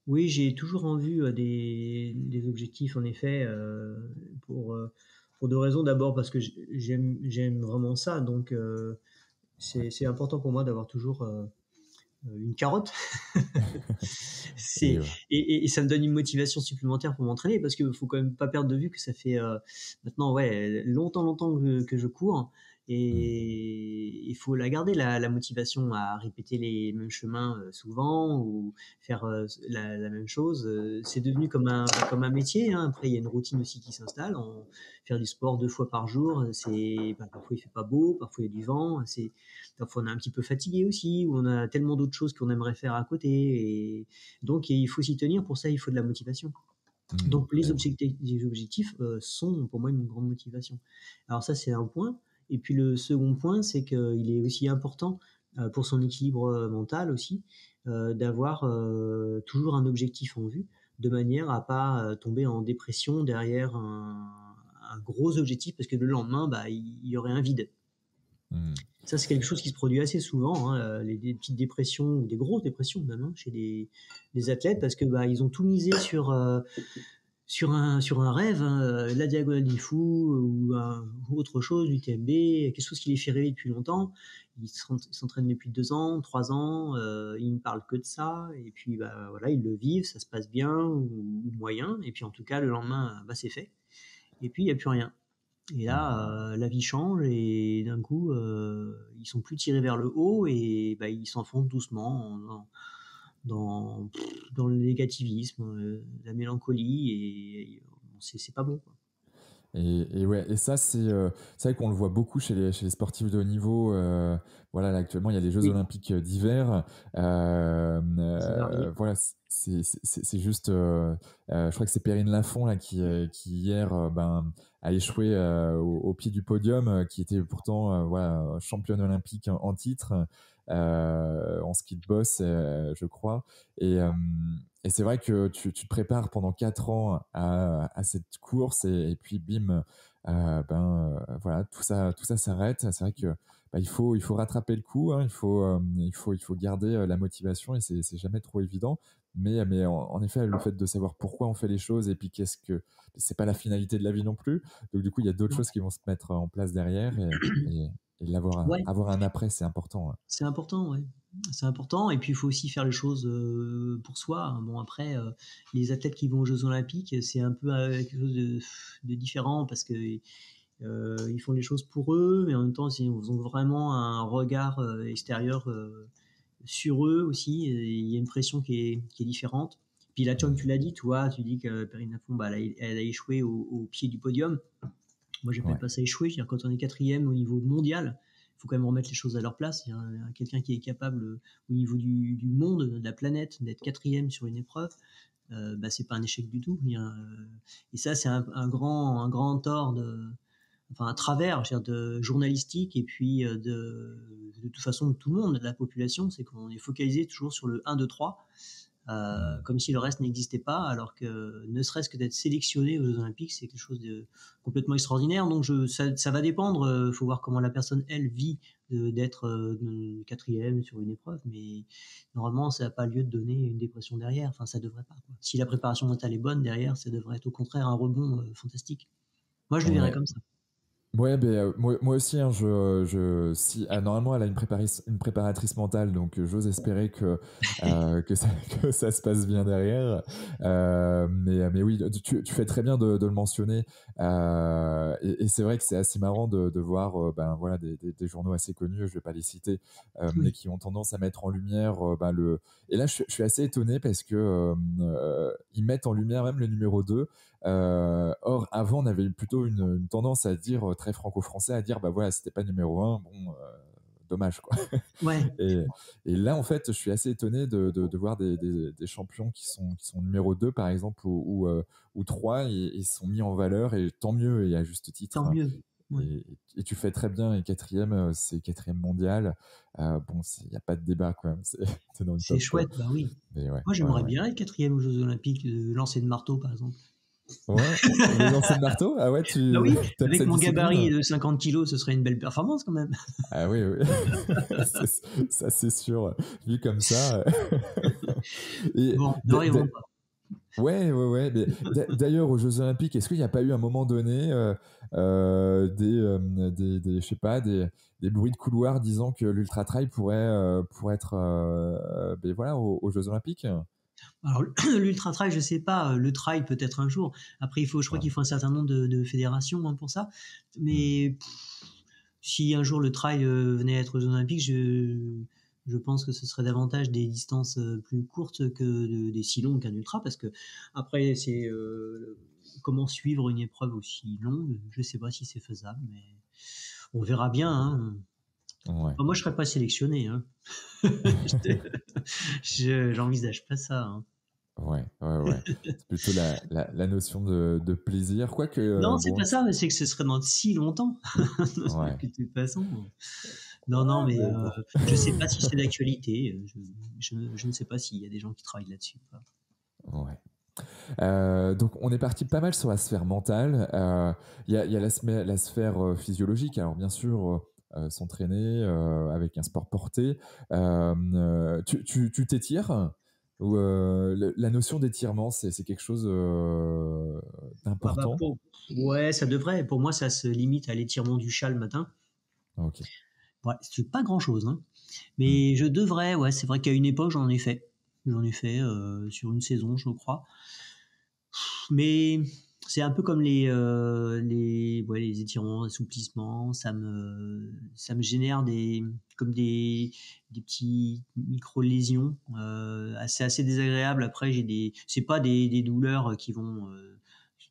Oui, j'ai toujours en vue des objectifs, en effet, pour deux raisons. D'abord, parce que j'aime vraiment ça. Donc, c'est important pour moi d'avoir toujours une carotte. Et C'est, ouais. et ça me donne une motivation supplémentaire pour m'entraîner parce qu'il faut quand même pas perdre de vue que ça fait maintenant ouais, longtemps que je cours Mm. et il faut la garder, la motivation à répéter les mêmes chemins souvent ou faire la même chose. C'est devenu comme un métier, hein. Après, il y a une routine aussi qui s'installe. Faire du sport 2 fois par jour, parfois il fait pas beau, parfois il y a du vent. Parfois on est un petit peu fatigué aussi, ou on a tellement d'autres choses qu'on aimerait faire à côté. Et donc il faut s'y tenir, pour ça il faut de la motivation. Mm. Donc les objectifs sont pour moi une grande motivation. Alors ça c'est un point. Et puis le second point, c'est qu'il est aussi important pour son équilibre mental aussi, d'avoir toujours un objectif en vue, de manière à pas tomber en dépression derrière un gros objectif, parce que le lendemain, bah, il y aurait un vide. Mmh. Ça, c'est quelque chose qui se produit assez souvent, hein, des petites dépressions ou des grosses dépressions même, hein, chez des athlètes, parce que bah, ils ont tout misé sur un rêve, hein, la diagonale des fous ou autre chose, l'UTMB, quelque chose qui les fait rêver depuis longtemps. Ils s'entraînent depuis 2 ans, 3 ans, ils ne parlent que de ça, et puis bah, voilà, ils le vivent, ça se passe bien ou moyen, et puis en tout cas, le lendemain, bah, c'est fait. Et puis, il n'y a plus rien. Et Mmh. là, la vie change, et d'un coup, ils sont plus tirés vers le haut, et bah, ils s'enfoncent doucement dans le négativisme, la mélancolie, et bon, c'est pas bon, quoi. Et ouais, et ça, c'est vrai qu'on le voit beaucoup chez les sportifs de haut niveau. Voilà, là, actuellement, il y a les Jeux Oui, Olympiques d'hiver. ça va arriver. Voilà, c'est juste. Je crois que c'est Perrine Lafont là, qui hier a échoué au pied du podium, qui était pourtant voilà, championne olympique en titre en ski de boss, je crois. Et, euh, et c'est vrai que tu te prépares pendant 4 ans à cette course et puis bim, voilà, tout ça s'arrête. C'est vrai que il faut rattraper le coup, hein, il faut garder la motivation et c'est jamais trop évident. Mais en effet, le fait de savoir pourquoi on fait les choses et puis c'est pas la finalité de la vie non plus. Donc du coup, il y a d'autres Non. choses qui vont se mettre en place derrière et Ouais, avoir un après, c'est important. Ouais. c'est important, ouais. C'est important, et puis il faut aussi faire les choses pour soi, hein. Bon, après, les athlètes qui vont aux Jeux Olympiques, c'est un peu quelque chose de différent, parce que ils font les choses pour eux, mais en même temps, ils ont vraiment un regard extérieur sur eux aussi. Et il y a une pression qui est différente. Puis là, comme tu l'as dit, toi, tu dis que Perrine Lafont, bah, elle a échoué au pied du podium. Moi, j'appelle Ouais. pas ça échouer. Je veux dire, quand on est quatrième au niveau mondial, il faut quand même remettre les choses à leur place. Il y a quelqu'un qui est capable, au niveau du monde, de la planète, d'être quatrième sur une épreuve. Bah, c'est pas un échec du tout. Et ça, c'est un grand tort enfin un travers, je veux dire, de journalistique, et puis de toute façon de tout le monde, de la population, c'est qu'on est focalisé toujours sur le 1, 2, 3, Mm. comme si le reste n'existait pas, alors que ne serait-ce que d'être sélectionné aux Jeux Olympiques, c'est quelque chose de complètement extraordinaire. Donc ça va dépendre, il faut voir comment la personne, elle, vit d'être quatrième sur une épreuve, mais normalement, ça n'a pas lieu de donner une dépression derrière, enfin ça devrait pas, quoi. Si la préparation mentale est bonne derrière, ça devrait être au contraire un rebond fantastique. Moi, je le verrais Ouais. comme ça. Ouais, moi aussi, hein, si, normalement, elle a une préparatrice mentale, donc j'ose espérer que ça, que ça se passe bien derrière. Mais oui, tu fais très bien de le mentionner. Et c'est vrai que c'est assez marrant de voir voilà, des journaux assez connus, je vais pas les citer, mais Oui. qui ont tendance à mettre en lumière le. Et là, je suis assez étonné parce que ils mettent en lumière même le numéro 2. Or, avant, on avait eu plutôt une tendance à dire, très franco-français, à dire, bah voilà, c'était pas numéro un, bon, dommage, quoi. Ouais, Et, et là, en fait, je suis assez étonné de voir des champions qui sont numéro 2 par exemple, ou 3 et ils sont mis en valeur, et tant mieux, et à juste tant titre. mieux. Ouais. Et tu fais très bien, et quatrième, c'est quatrième mondial. Bon, il n'y a pas de débat, quand même, c'est dans le C'est top. chouette, bah oui. Mais ouais, Moi, ouais, j'aimerais ouais. bien être quatrième aux Jeux Olympiques de lancer de marteau, par exemple. Ouais, le lancer de marteau? Ah ouais, Bah tu oui, aimes avec cette mon gabarit discipline? de 50 kilos, ce serait une belle performance quand même. Ah oui, oui. Ça, c'est sûr. Vu comme ça. Et Bon, ne rêvons pas. ouais, ouais, ouais. Mais d'ailleurs, aux Jeux Olympiques, est-ce qu'il n'y a pas eu un moment donné je sais pas, des bruits de couloir disant que l'ultra trail pourrait être, voilà, aux Jeux Olympiques? Alors, l'ultra trail, je sais pas, le trail peut-être un jour. Après, je crois Ouais. qu'il faut un certain nombre de fédérations, hein, pour ça. Hmm. Mais si un jour le trail venait à être aux Jeux Olympiques, je pense que ce serait davantage des distances plus courtes que des si longues qu'un ultra, parce que après, c'est comment suivre une épreuve aussi longue. Je sais pas si c'est faisable, mais on verra bien, hein. Ouais. Enfin, moi, je serais pas sélectionné, hein. J'envisage pas ça, hein. Ouais, ouais, ouais. C'est plutôt la notion de plaisir. Quoique, Non, c'est bon, pas ça, mais c'est que ce serait dans si longtemps. ouais. De toute façon. Non, non, Ouais, mais mais bon. je sais pas si c'est d'actualité. Je ne sais pas s'il y a des gens qui travaillent là-dessus ou pas. Ouais. Donc, on est parti pas mal sur la sphère mentale. Il y a la sphère physiologique. Alors, bien sûr, s'entraîner avec un sport porté. Tu t'étires ou la notion d'étirement, c'est quelque chose Ah bah d'important? ouais, ça devrait. Pour moi, ça se limite à l'étirement du chat le matin. Ok. Ouais, c'est pas grand-chose, hein. Hmm. Mais je devrais, ouais, c'est vrai qu'à une époque, j'en ai fait. J'en ai fait sur une saison, je crois. Mais c'est un peu comme ouais, les étirements, assouplissements. Ça me génère comme des petits micro-lésions. C'est assez désagréable. Après, c'est pas des douleurs qui vont,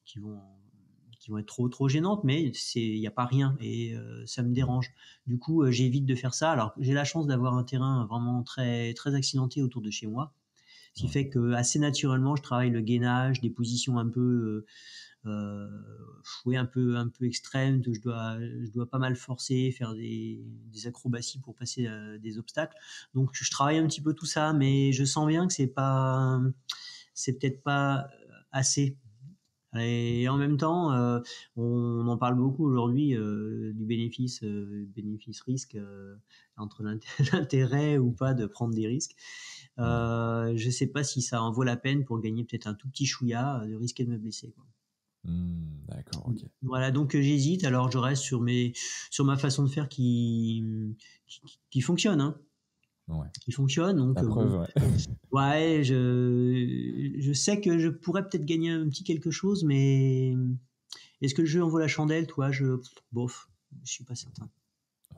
qui vont être trop gênantes, mais il n'y a pas rien et ça me Hmm. dérange. Du coup, j'évite de faire ça. Alors, j'ai la chance d'avoir un terrain vraiment très accidenté autour de chez moi. Ce qui Ouais. fait que assez naturellement, je travaille le gainage, des positions un peu, euh, ouais, un peu extrêmes, où je dois pas mal forcer, faire des acrobaties pour passer des obstacles. Donc, je travaille un petit peu tout ça, mais je sens bien que c'est peut-être pas assez. Et en même temps, on en parle beaucoup aujourd'hui du bénéfice-risque entre l'intérêt ou pas de prendre des risques. Ouais. Je sais pas si ça en vaut la peine pour gagner peut-être un tout petit chouïa de risquer de me blesser, quoi. Hmm, d'accord, ok. Voilà, donc j'hésite. Alors je reste sur ma façon de faire qui fonctionne, hein, Ouais. qui fonctionne. Donc La bon, preuve, ouais. ouais, je sais que je pourrais peut-être gagner un petit quelque chose, mais est-ce que le jeu en vaut la chandelle, toi? Bof, je suis pas certain.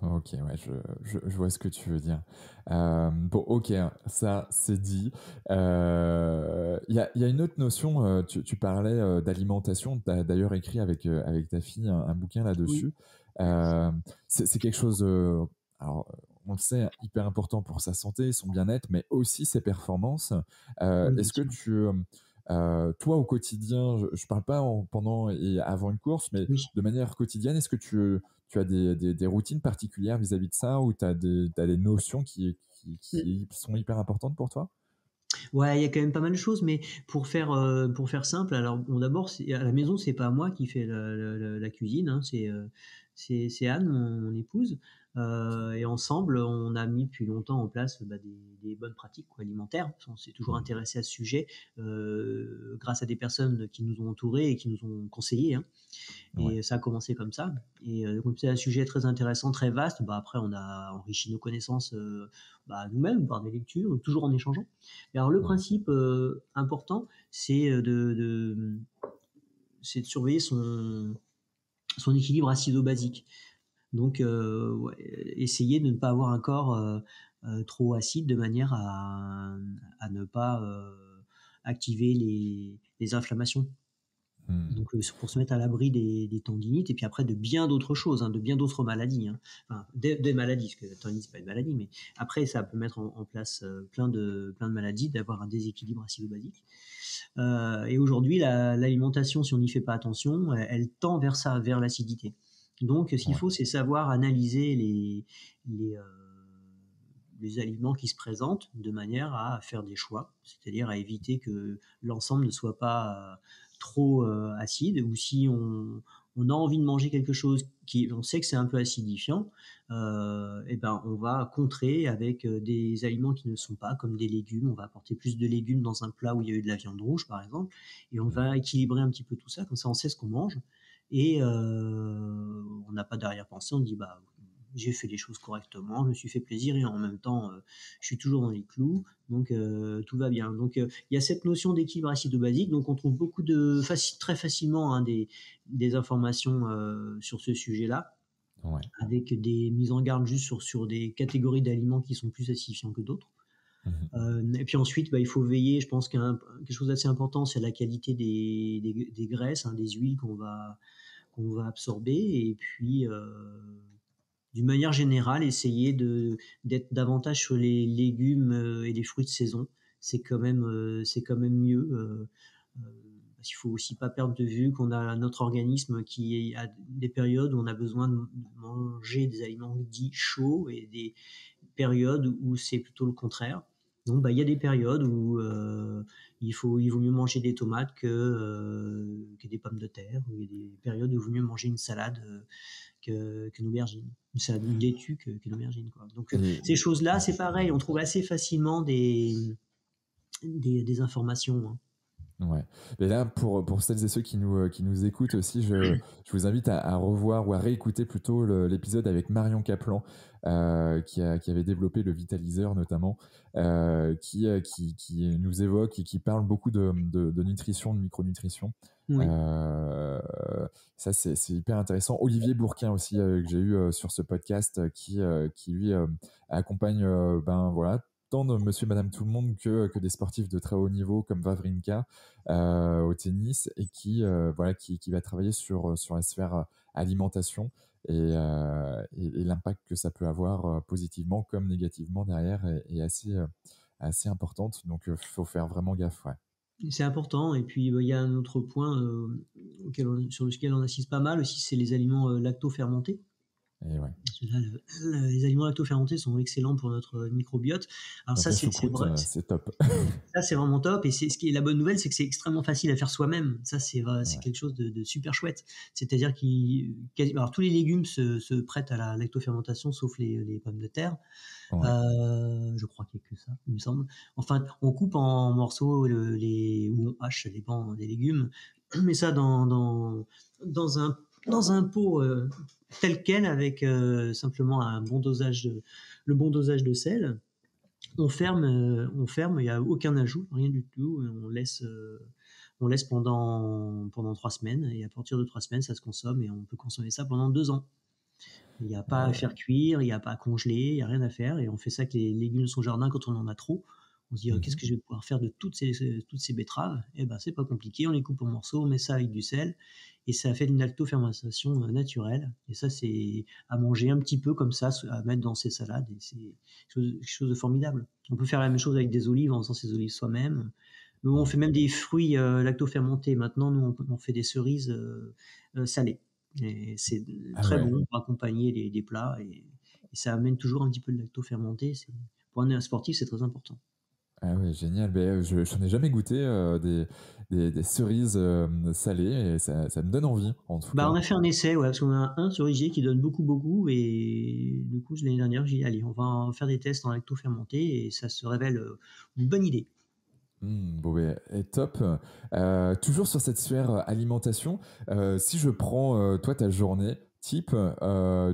Ok, ouais, je vois ce que tu veux dire. Bon, ok, hein, ça c'est dit. Il y a une autre notion, tu parlais d'alimentation, tu as d'ailleurs écrit avec ta fille un bouquin Oui. là-dessus. Euh, c'est quelque chose, alors, on le sait, hyper important pour sa santé, son bien-être, mais aussi ses performances. Oui, bien Est-ce que sûr. toi au quotidien, je parle pas pendant et avant une course, mais Oui. de manière quotidienne, est-ce que tu as des routines particulières vis-à-vis de ça ou tu as t'as des notions qui sont hyper importantes pour toi? Ouais, il y a quand même pas mal de choses, mais pour faire simple, alors bon, d'abord, à la maison, c'est pas moi qui fais la cuisine, hein, c'est Anne, mon épouse, Ok. et ensemble, on a mis depuis longtemps en place bah, des bonnes pratiques quoi, alimentaires. On s'est toujours Mhm. intéressé à ce sujet grâce à des personnes qui nous ont entourés et qui nous ont conseillés, hein. Ouais. Et ça a commencé comme ça. Et comme c'est un sujet très intéressant, très vaste, bah, après on a enrichi nos connaissances bah, nous-mêmes par des lectures, toujours en échangeant. Et alors le Mhm. principe important, c'est c'est de surveiller son équilibre acido-basique. Donc ouais, essayer de ne pas avoir un corps trop acide de manière à ne pas activer les inflammations. Mhm. Donc, c'est pour se mettre à l'abri des tendinites et puis après de bien d'autres choses, hein, de bien d'autres maladies, hein. Enfin, des maladies, parce que la tendinite, c'est pas une maladie, mais après, ça peut mettre en place plein de maladies, d'avoir un déséquilibre acido-basique. Et aujourd'hui, l'alimentation, si on n'y fait pas attention, elle tend vers ça, vers l'acidité. Donc, ce qu'il Ouais. faut, c'est savoir analyser les, euh, les aliments qui se présentent de manière à faire des choix, c'est-à-dire à éviter que l'ensemble ne soit pas trop acide, ou si on a envie de manger quelque chose qui, on sait que c'est un peu acidifiant, et ben on va contrer avec des aliments qui ne le sont pas, comme des légumes. On va apporter plus de légumes dans un plat où il y a eu de la viande rouge, par exemple, et on Mhm. va équilibrer un petit peu tout ça, comme ça on sait ce qu'on mange, et on n'a pas d'arrière-pensée, on dit bah j'ai fait les choses correctement, je me suis fait plaisir et en même temps, je suis toujours dans les clous, donc tout va bien. Donc il y a cette notion d'équilibre acido-basique, donc on trouve très facilement hein, des informations sur ce sujet-là, Ouais. avec des mises en garde juste sur des catégories d'aliments qui sont plus acidifiants que d'autres. Mhm. Et puis ensuite, bah, il faut veiller, je pense quelque chose d'assez important, c'est la qualité des graisses, hein, des huiles qu'on va absorber, et puis d'une manière générale, essayer d'être davantage sur les légumes et les fruits de saison c'est quand même mieux. Parce qu'il faut aussi pas perdre de vue qu'on a notre organisme qui a des périodes où on a besoin de manger des aliments dits chauds et des périodes où c'est plutôt le contraire. Donc, il y a des périodes où il vaut mieux manger des tomates que des pommes de terre. Ou il y a des périodes où il vaut mieux manger une salade qu'une aubergine. Une salade, une laitue qu'une aubergine, quoi. Donc, Et ces choses-là, c'est pareil. On trouve assez facilement des informations, hein. ouais. Et là, pour celles et ceux qui nous écoutent aussi, je vous invite à revoir ou à réécouter plutôt l'épisode avec Marion Kaplan, qui avait développé le Vitaliseur notamment, qui nous évoque et qui parle beaucoup de nutrition, de micronutrition. Oui. Ça, c'est hyper intéressant. Olivier Bourquin aussi, que j'ai eu sur ce podcast, qui lui accompagne ben, voilà, tant de monsieur, madame, tout le monde que des sportifs de très haut niveau comme Wawrinka au tennis et voilà, qui va travailler sur la sphère alimentation et l'impact que ça peut avoir positivement comme négativement derrière est assez importante. Donc, il faut faire vraiment gaffe. Ouais. C'est important. Et puis, il y a un autre point sur lequel on assiste pas mal aussi, c'est les aliments lacto-fermentés. Et ouais. Parce que là, les aliments lacto-fermentés sont excellents pour notre microbiote. Alors Donc ça, la c'est choucroute, vrai, c'est top. ça, c'est vraiment top. Et ce qui est la bonne nouvelle, c'est que c'est extrêmement facile à faire soi-même. Ça, c'est Ouais. quelque chose de super chouette. C'est-à-dire alors tous les légumes se prêtent à la lactofermentation, sauf les pommes de terre. Ouais. Je crois qu'il n'y a que ça, il me semble. Enfin, on coupe en morceaux ou on hache, ça dépend des légumes. On met ça dans un, dans un pot tel quel avec simplement le bon dosage de sel. On ferme, il n'y a aucun ajout, rien du tout. On laisse pendant 3 semaines. Et à partir de 3 semaines, ça se consomme et on peut consommer ça pendant 2 ans. Il n'y a pas à faire cuire, il n'y a pas à congeler, il n'y a rien à faire. Et on fait ça avec les légumes de son jardin quand on en a trop. On se dit, qu'est-ce Mhm. que je vais pouvoir faire de toutes ces betteraves? Eh ben, c'est pas compliqué, on les coupe en morceaux, on met ça avec du sel, et ça fait une lactofermentation naturelle. Et ça, c'est à manger un petit peu comme ça, à mettre dans ses salades, et c'est quelque chose de formidable. On peut faire la même chose avec des olives, en faisant ses olives soi-même. Nous, on Ouais. fait même des fruits lactofermentés. Maintenant, nous, on fait des cerises salées. Et c'est Ah très ouais. bon pour accompagner des plats, et ça amène toujours un petit peu de lacto fermenté. Pour un sportif, c'est très important. Ah ouais, génial. Ben, j'en ai jamais goûté des cerises salées et ça me donne envie, en tout On cas. a fait un essai, ouais, parce qu'on a un cerisier qui donne beaucoup, beaucoup, et du coup, l'année dernière, j'ai dit, allez, on va en faire des tests en lacto fermenté, et ça se révèle une bonne idée. Bon, ben, et top. Toujours sur cette sphère alimentation, si je prends toi ta journée type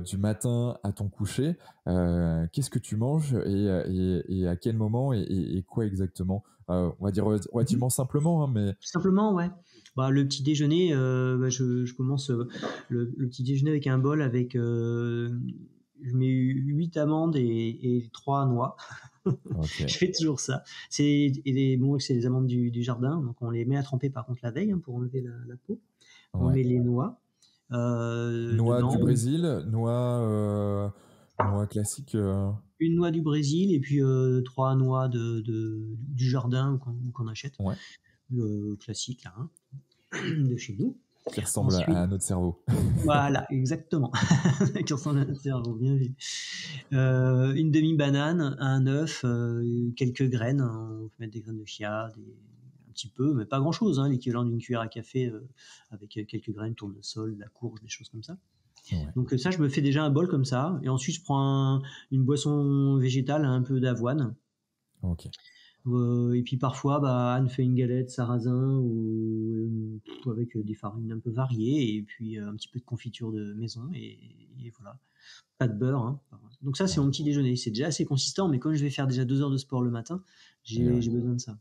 du matin à ton coucher, qu'est-ce que tu manges et à quel moment et quoi exactement? On va dire Mhm. relativement simplement, hein, mais Simplement, ouais. Le petit déjeuner, je commence le petit déjeuner avec un bol avec, je mets 8 amandes et 3 noix. ok. Je fais toujours ça. Bon, c'est les amandes du jardin, donc on les met à tremper par contre la veille, hein, pour enlever la peau. On Ouais. met les noix Noix dedans, du Brésil, noix classique. une noix du Brésil et puis 3 noix du jardin qu'on achète, Ouais. classique là, hein, de chez nous. Qui ressemble Ensuite, à notre cerveau. voilà, exactement. Qui ressemble à notre cerveau, bien vu. Une demi-banane, un œuf, quelques graines, hein. On peut mettre des graines de chia, un petit peu, mais pas grand-chose, hein, l'équivalent d'une cuillère à café avec quelques graines, tournesol, la courge, des choses comme ça. Ouais. Donc ça, je me fais déjà un bol comme ça, et ensuite je prends une boisson végétale, un peu d'avoine. Ok. Et puis parfois, Anne fait une galette sarrasin ou avec des farines un peu variées, et puis un petit peu de confiture de maison, et voilà. Pas de beurre, hein. Donc ça, c'est Ouais. mon petit déjeuner. C'est déjà assez consistant, mais comme je vais faire déjà 2 heures de sport le matin, Et ouais. j'ai besoin de ça.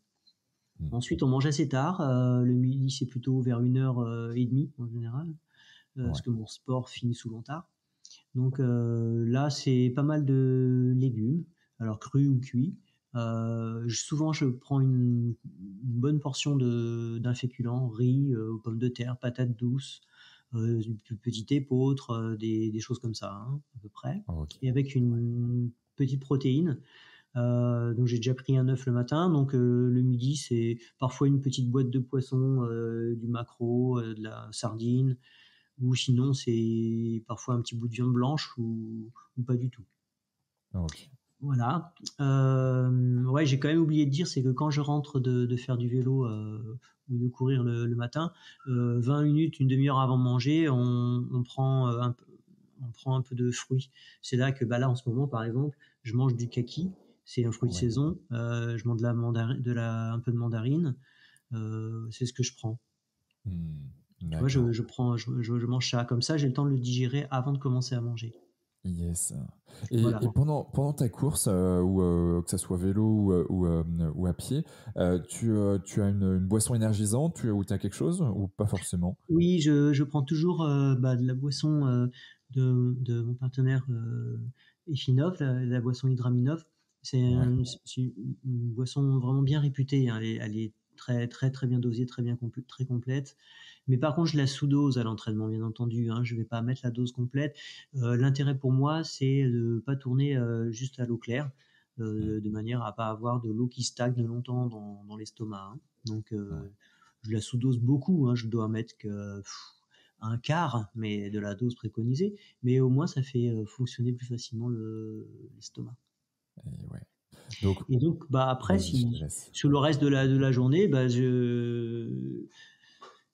Mm. Ensuite, on mange assez tard. Le midi, c'est plutôt vers 1h30 en général, parce Ouais. que mon sport finit souvent tard. Donc là, c'est pas mal de légumes, alors crus ou cuits. Souvent, je prends une bonne portion d'un féculent, riz, pommes de terre, patates douces, une petite épeautre, des choses comme ça, hein, à peu près. Ok. Et avec une petite protéine. Donc j'ai déjà pris un œuf le matin. Donc le midi, c'est parfois une petite boîte de poisson, du maquereau, de la sardine, ou sinon c'est parfois un petit bout de viande blanche ou pas du tout. Ok. Voilà. Ouais, j'ai quand même oublié de dire, c'est que quand je rentre de faire du vélo ou de courir le matin, 20 minutes, une demi-heure avant de manger, on prend on prend un peu de fruits. C'est là que là en ce moment par exemple, je mange du kaki, c'est un fruit de Ouais. saison. Je mange un peu de mandarine. C'est ce que je prends. Tu vois, D'accord. je mange ça comme ça, j'ai le temps de le digérer avant de commencer à manger. Yes. Voilà. Et pendant ta course, ou que ça soit vélo ou à pied, tu as une boisson énergisante ou tu as quelque chose ou pas forcément? Oui, je prends toujours de la boisson de mon partenaire Efinov, la boisson Hydraminov. Ouais, C'est une boisson vraiment bien réputée, hein. Elle est très, très, très bien dosée, très complète. Mais par contre, je la sous-dose à l'entraînement, bien entendu, hein. Je ne vais pas mettre la dose complète. L'intérêt pour moi, c'est de ne pas tourner juste à l'eau claire, mm, de manière à ne pas avoir de l'eau qui stagne longtemps dans l'estomac, hein. Donc, ouais. je la sous-dose beaucoup, hein. Je dois mettre que un quart mais de la dose préconisée, mais au moins ça fait fonctionner plus facilement l'estomac. Et ouais. Donc, Et donc, après, vas-y, je te si laisse. sur le reste de la journée,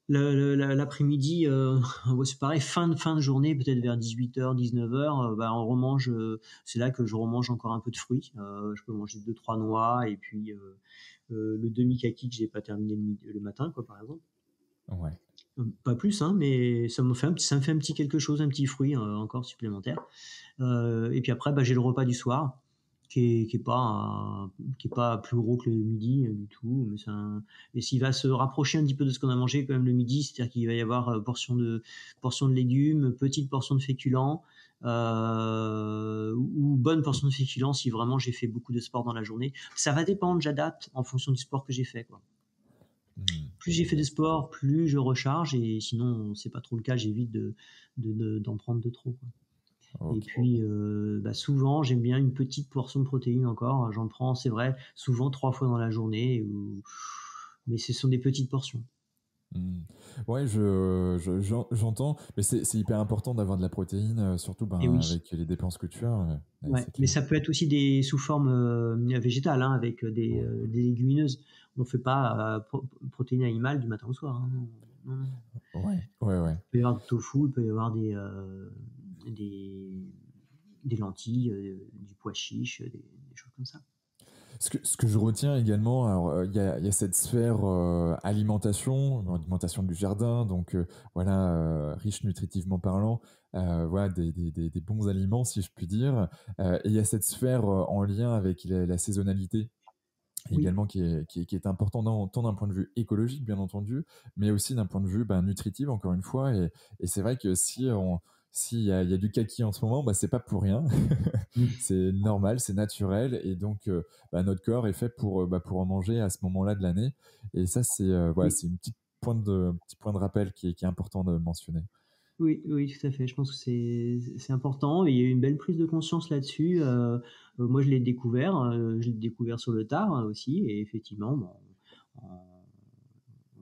l'après-midi, ouais, c'est pareil, fin de journée, peut-être vers 18h, 19h, on remange. C'est là que je remange encore un peu de fruits. Je peux manger deux, trois noix et puis le demi-kaki que j'ai pas terminé le matin, quoi, par exemple. Ouais. Pas plus, hein, mais ça me fait un petit quelque chose, un petit fruit encore supplémentaire. Et puis après, j'ai le repas du soir qui est pas plus gros que le midi du tout. Mais et s'il va se rapprocher un petit peu de ce qu'on a mangé quand même le midi, c'est-à-dire qu'il va y avoir portion de légumes, petite portion de féculents, ou bonne portion de féculents si vraiment j'ai fait beaucoup de sport dans la journée. Ça va dépendre, j'adapte en fonction du sport que j'ai fait, quoi. Plus j'ai fait de Yes. sport, plus je recharge, et sinon, c'est pas trop le cas, j'évite d'en prendre de trop, quoi. Et Ok. puis, souvent, j'aime bien une petite portion de protéines encore. J'en prends, c'est vrai, souvent 3 fois dans la journée, mais ce sont des petites portions. Mm. Ouais, j'entends, mais c'est hyper important d'avoir de la protéine, surtout Et oui, avec les dépenses que tu as. Ouais, ouais. c'est Mais clair. ça peut être aussi sous forme végétale, hein, avec Ouais. des légumineuses. On ne fait pas protéines animales du matin au soir, hein. Non, non. Ouais, ouais, ouais. Il peut y avoir du tofu, il peut y avoir des, des lentilles, du pois chiche, des choses comme ça. Ce que je retiens également, alors il y a cette sphère alimentation du jardin, donc voilà, riche nutritivement parlant, voilà des bons aliments si je puis dire. Et il y a cette sphère en lien avec la saisonnalité Oui, également qui est important tant d'un point de vue écologique bien entendu, mais aussi d'un point de vue nutritif encore une fois. Et c'est vrai que s'il y a du kaki en ce moment, c'est pas pour rien. C'est normal, c'est naturel, et donc notre corps est fait pour en manger à ce moment-là de l'année. Et ça, voilà, oui. c'est un petit point de rappel qui est important de mentionner. Oui, oui, tout à fait. Je pense que c'est important, et il y a eu une belle prise de conscience là-dessus. Moi, je l'ai découvert sur le tard, aussi, et effectivement, bon,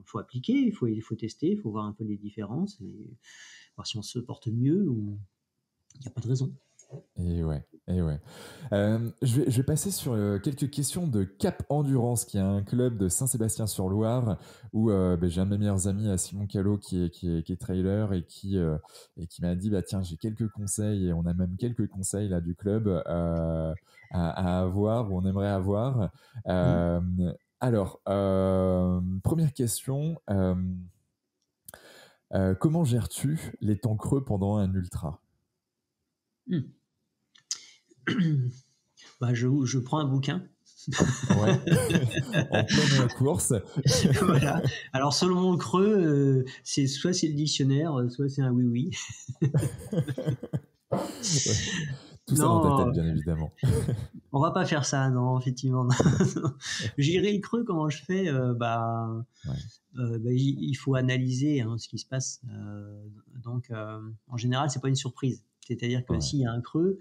faut appliquer, il faut tester, il faut voir un peu les différences et voir si on se porte mieux, ou il n'y a pas de raison. Et ouais, et ouais. Je vais passer sur quelques questions de Cap Endurance, qui est un club de Saint-Sébastien-sur-Loire, où j'ai un de mes meilleurs amis, Simon Callot, qui est trailer et qui m'a dit, bah, tiens, j'ai quelques conseils, et on a même quelques conseils là du club à avoir, ou on aimerait avoir. Mmh. Euh, alors, première question, comment gères-tu les temps creux pendant un ultra? Mmh. Je prends un bouquin. Ouais, en pleine course. Voilà. Alors selon le creux, c'est le dictionnaire, soit c'est un oui-oui. Ouais. Tout ça dans ta tête, Non, bien évidemment. on va pas faire ça, non, effectivement. Gérer le creux, comment je fais? Ouais. Il faut analyser, hein, ce qui se passe. Donc, en général, c'est pas une surprise. C'est-à-dire que Ouais. s'il y a un creux,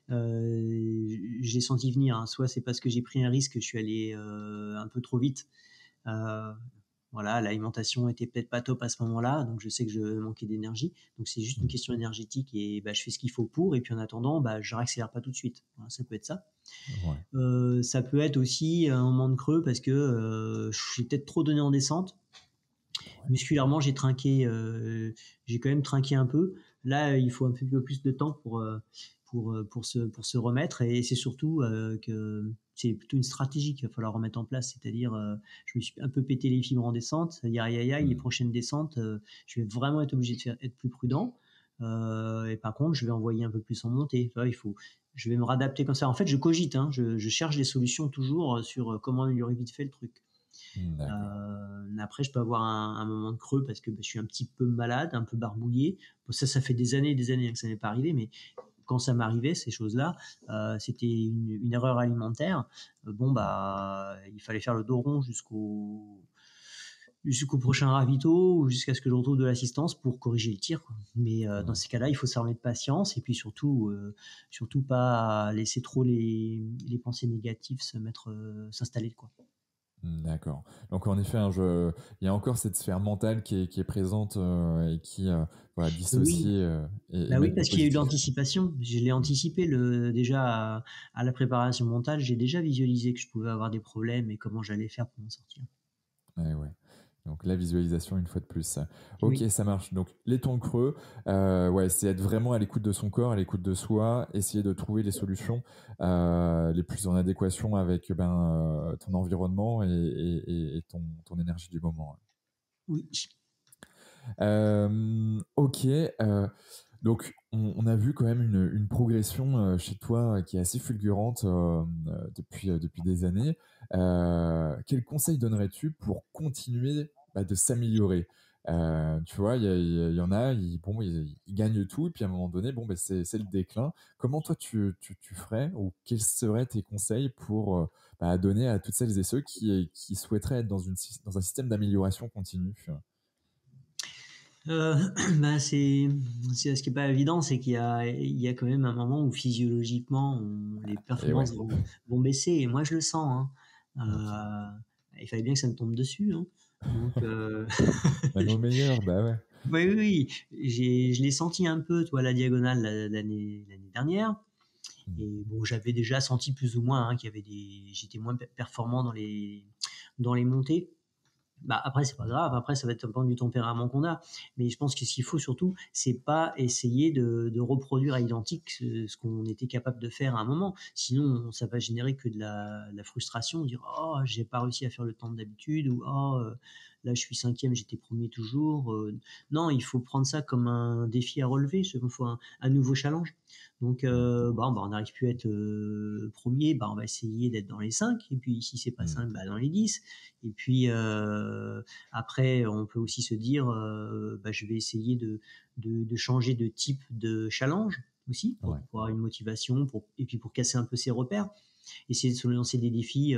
j'ai senti venir, hein. Soit c'est parce que j'ai pris un risque, je suis allé un peu trop vite. Euh, voilà, l'alimentation était peut-être pas top à ce moment-là, donc je sais que je manquais d'énergie. Donc c'est juste une Mmh. question énergétique et bah, je fais ce qu'il faut pour. Et puis en attendant, bah, je réaccélère pas tout de suite. Voilà, ça peut être ça. Ouais. Ça peut être aussi un moment de creux parce que j'ai peut-être trop donné en descente. Musculairement, j'ai quand même trinqué un peu. Là, il faut un peu plus de temps pour se remettre. Et c'est surtout que c'est plutôt une stratégie qu'il va falloir remettre en place. C'est-à-dire, je me suis un peu pété les fibres en descente. C'est-à-dire, aïe, aïe, aïe, les Mmh. prochaines descentes, je vais vraiment être obligé être plus prudent. Et par contre, je vais envoyer un peu plus en montée. Tu vois, je vais me réadapter comme ça. En fait, je cogite, hein, je cherche des solutions toujours sur comment améliorer vite fait le truc. D'accord. Après, je peux avoir un moment de creux parce que bah, je suis un petit peu malade, un peu barbouillé. Bon, ça fait des années et des années que ça n'est pas arrivé, mais quand ça m'arrivait, ces choses-là, c'était une erreur alimentaire. Bon, bah, il fallait faire le dos rond jusqu'au prochain ravito ou jusqu'à ce que je retrouve de l'assistance pour corriger le tir, quoi. Mais dans Ouais. ces cas-là, il faut s'armer de patience et puis surtout pas laisser trop les pensées négatives s'installer, quoi. D'accord. Donc en effet, hein, il y a encore cette sphère mentale qui est présente et qui voilà, Oui. dissocier et Bah oui, mettre du parce qu'il y a eu de positif. l'anticipation. Je l'ai anticipé déjà à la préparation mentale. J'ai déjà visualisé que je pouvais avoir des problèmes et comment j'allais faire pour m'en sortir. Ouais, ouais. Donc la visualisation une fois de plus. Ok, Oui. ça marche. Donc les temps creux, ouais, c'est être vraiment à l'écoute de son corps, à l'écoute de soi, essayer de trouver les solutions les plus en adéquation avec ton environnement et ton énergie du moment. Oui. Ok, donc on a vu quand même une progression chez toi qui est assez fulgurante depuis des années. Quel conseil donnerais-tu pour continuer de s'améliorer? Tu vois, il y en a, bon, ils gagnent tout, et puis à un moment donné, bon, c'est le déclin. Comment toi tu ferais, ou quels seraient tes conseils pour donner à toutes celles et ceux qui souhaiteraient être dans un système d'amélioration continue? Euh, bah ce qui est pas évident, c'est il y a quand même un moment où physiologiquement les Et ouais, performances vont baisser. Et moi, je le sens, hein. ok. Il fallait bien que ça me tombe dessus, hein. Donc, Même au meilleur, bah ouais. oui, oui, oui. Je l'ai senti un peu, toi, à la diagonale l'année dernière. Hmm. Et bon, j'avais déjà senti plus ou moins qu'il y avait j'étais moins performant dans les montées. Bah, après, c'est pas grave. Après, ça va être dépendre du tempérament qu'on a. Mais je pense que ce qu'il faut surtout, c'est pas essayer de reproduire à l'identique ce qu'on était capable de faire à un moment. Sinon, ça va générer que de la frustration, dire oh, j'ai pas réussi à faire le temps d'habitude, ou oh, là, je suis cinquième, j'étais premier toujours. Non, il faut prendre ça comme un défi à relever. Il faut un nouveau challenge. Donc, Ouais. bon, bah, on n'arrive plus à être premier, bah, on va essayer d'être dans les 5. Et puis, si c'est pas Hmm. 5, bah, dans les 10. Et puis après, on peut aussi se dire, bah, je vais essayer de changer de type de challenge aussi pour Ouais. avoir une motivation, et puis pour casser un peu ses repères. Essayer de se lancer des défis.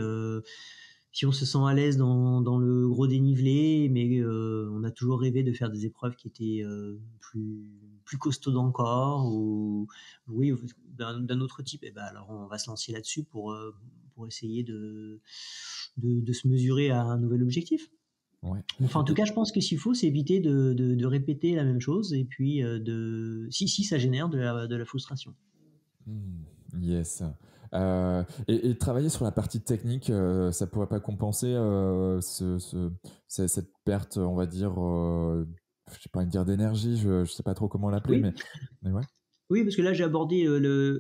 Si on se sent à l'aise dans le gros dénivelé, mais on a toujours rêvé de faire des épreuves qui étaient plus costaudes encore, ou oui, d'un autre type, et ben alors on va se lancer là-dessus pour essayer de se mesurer à un nouvel objectif. Ouais. Enfin, en tout Et- cas, je pense que s'il faut, c'est éviter de répéter la même chose, et puis si ça génère de la frustration. Hmm. Yes. Et travailler sur la partie technique, ça pourrait pas compenser cette perte, on va dire, je sais pas dire d'énergie, je sais pas trop comment l'appeler, Oui, mais ouais. oui, parce que là, j'ai abordé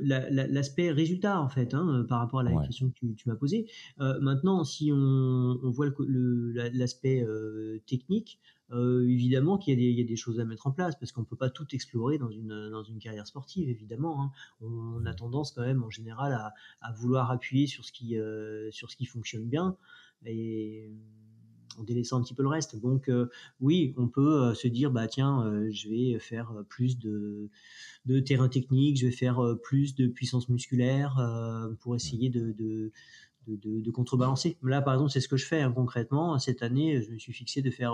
l'aspect résultat, en fait, hein, par rapport à la Ouais. question que tu m'as posée. Maintenant, si on voit l'aspect technique, évidemment il y a des choses à mettre en place, parce qu'on ne peut pas tout explorer dans une carrière sportive, évidemment, hein. On a Hmm. tendance quand même, en général, à vouloir appuyer sur ce qui fonctionne bien, et en délaissant un petit peu le reste. Donc, oui, on peut se dire, bah tiens, je vais faire plus de terrain technique, je vais faire plus de puissance musculaire pour essayer de contrebalancer. Là, par exemple, c'est ce que je fais hein, concrètement. Cette année, je me suis fixé de faire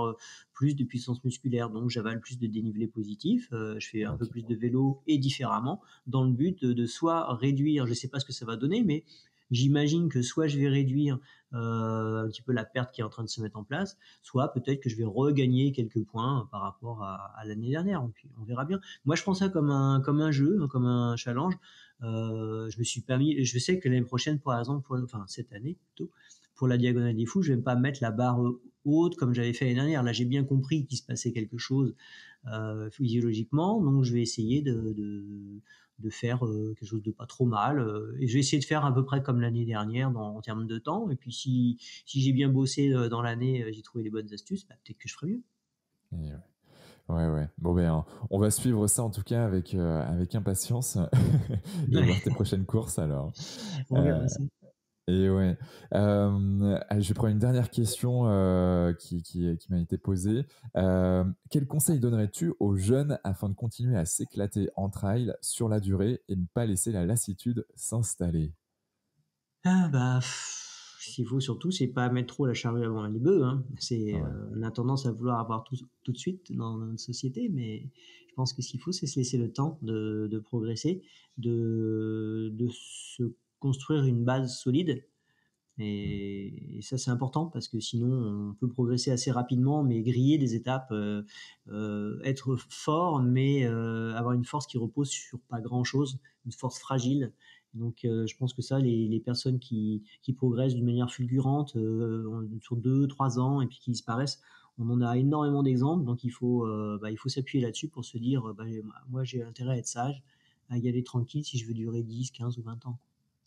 plus de puissance musculaire, donc j'avale plus de dénivelé positif. Je fais un peu OK. plus de vélo et différemment, dans le but de soit réduire, je ne sais pas ce que ça va donner, mais j'imagine que soit je vais réduire un petit peu la perte qui est en train de se mettre en place, soit peut-être que je vais regagner quelques points par rapport à l'année dernière. Et puis on verra bien. Moi, je prends ça comme un jeu, comme un challenge. Je me suis permis, je sais que l'année prochaine, par exemple, enfin cette année plutôt, pour la Diagonale des Fous, je vais pas mettre la barre haute comme j'avais fait l'année dernière. Là, j'ai bien compris qu'il se passait quelque chose physiologiquement, donc je vais essayer de faire quelque chose de pas trop mal. Et je vais essayer de faire à peu près comme l'année dernière en termes de temps. Et puis si j'ai bien bossé dans l'année, j'ai trouvé les bonnes astuces, bah, peut-être que je ferai mieux. Et ouais. Ouais, ouais. Bon, ben, on va suivre ça en tout cas avec impatience et voir tes prochaines courses alors. On Euh, verra ça. et ouais. Allez, je vais prendre une dernière question qui m'a été posée. Quel conseil donnerais-tu aux jeunes afin de continuer à s'éclater en trail sur la durée et ne pas laisser la lassitude s'installer? Ah bah, ce qu'il faut surtout, c'est pas mettre trop la charrue avant les bœufs, hein. Ouais. On a tendance à vouloir avoir tout de suite dans notre société, mais je pense que ce qu'il faut, c'est se laisser le temps de progresser, de se construire une base solide. Mm. Et ça, c'est important parce que sinon, on peut progresser assez rapidement, mais griller des étapes, être fort, mais avoir une force qui repose sur pas grand-chose, une force fragile. Donc, je pense que ça, les personnes qui progressent d'une manière fulgurante sur 2, 3 ans et puis qui disparaissent, on en a énormément d'exemples. Donc, il faut s'appuyer là-dessus pour se dire, bah, moi, j'ai intérêt à être sage, à y aller tranquille si je veux durer 10, 15 ou 20 ans.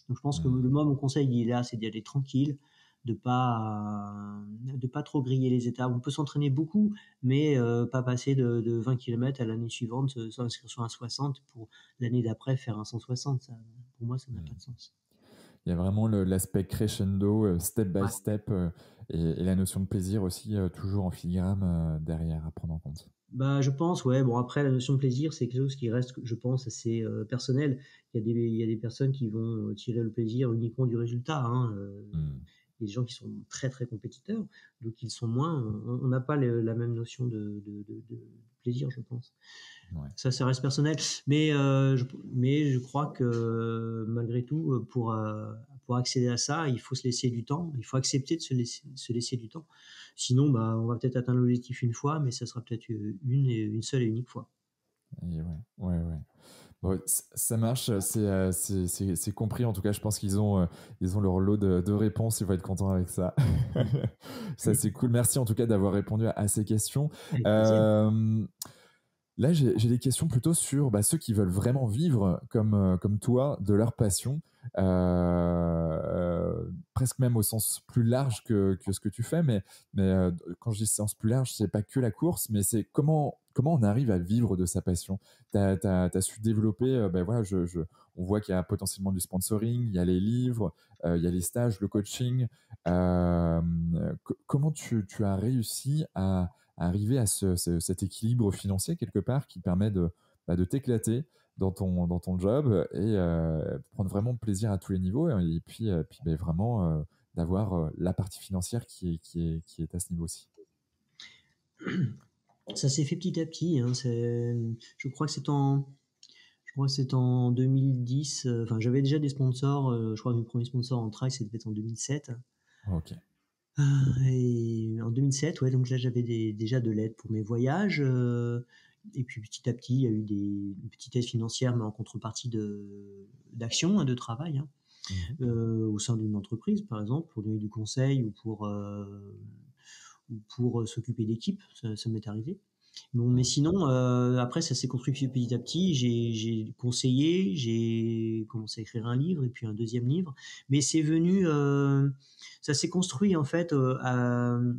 Donc je pense que Mm. mon conseil il est là, c'est d'y aller tranquille, de pas trop griller les étapes. On peut s'entraîner beaucoup, mais pas passer de 20 km à l'année suivante, s'inscrire sur un 60 pour l'année d'après faire un 160. Ça, pour moi, ça n'a pas Mm. de sens. Il y a vraiment l'aspect crescendo, step by Ouais. step, et la notion de plaisir aussi, toujours en filigrane derrière à prendre en compte. Bah, je pense, ouais. Bon, après, la notion de plaisir, c'est quelque chose qui reste, je pense, assez personnel. Il y a des personnes qui vont tirer le plaisir uniquement du résultat, hein. Mm. Il y a des gens qui sont très très compétiteurs, donc ils sont moins. On n'a pas la même notion de plaisir, je pense. Ouais. Ça reste personnel, mais je crois que malgré tout, pour accéder à ça, il faut se laisser du temps. Il faut accepter de se laisser du temps. Sinon, bah, on va peut-être atteindre l'objectif une fois, mais ça sera peut-être une seule et unique fois. Et ouais, ouais, ouais. Bon, ça marche, c'est compris. En tout cas, je pense ils ont leur lot de réponses. Ils vont être contents avec ça. Ça, c'est cool. Merci en tout cas d'avoir répondu à ces questions. Avec plaisir. Euh, Là, j'ai des questions plutôt sur bah, ceux qui veulent vraiment vivre comme toi de leur passion, presque même au sens plus large que ce que tu fais. Mais quand je dis sens plus large, c'est pas que la course, mais c'est comment on arrive à vivre de sa passion. Tu as su développer, ben voilà, on voit qu'il y a potentiellement du sponsoring, il y a les livres, il y a les stages, le coaching. Euh, Comment tu as réussi à arriver à cet équilibre financier quelque part qui permet bah, de t'éclater dans ton job et prendre vraiment plaisir à tous les niveaux et puis ben, vraiment d'avoir la partie financière qui est à ce niveau-ci. Ça s'est fait petit à petit, hein. Je crois que je crois que c'est en 2010. Enfin, j'avais déjà des sponsors. Je crois que mes premiers sponsors en trail, c'était peut-être en 2007. Ok. Et en 2007, ouais, donc là j'avais déjà de l'aide pour mes voyages. Et puis petit à petit, il y a eu une petite aide financière, mais en contrepartie d'actions, hein, de travail, hein, Mhm. au sein d'une entreprise, par exemple, pour donner du conseil ou pour s'occuper d'équipes. Ça m'est arrivé. Bon, mais Ouais. sinon, après, ça s'est construit petit à petit. J'ai conseillé, j'ai commencé à écrire un livre et puis un deuxième livre. Mais ça s'est construit en fait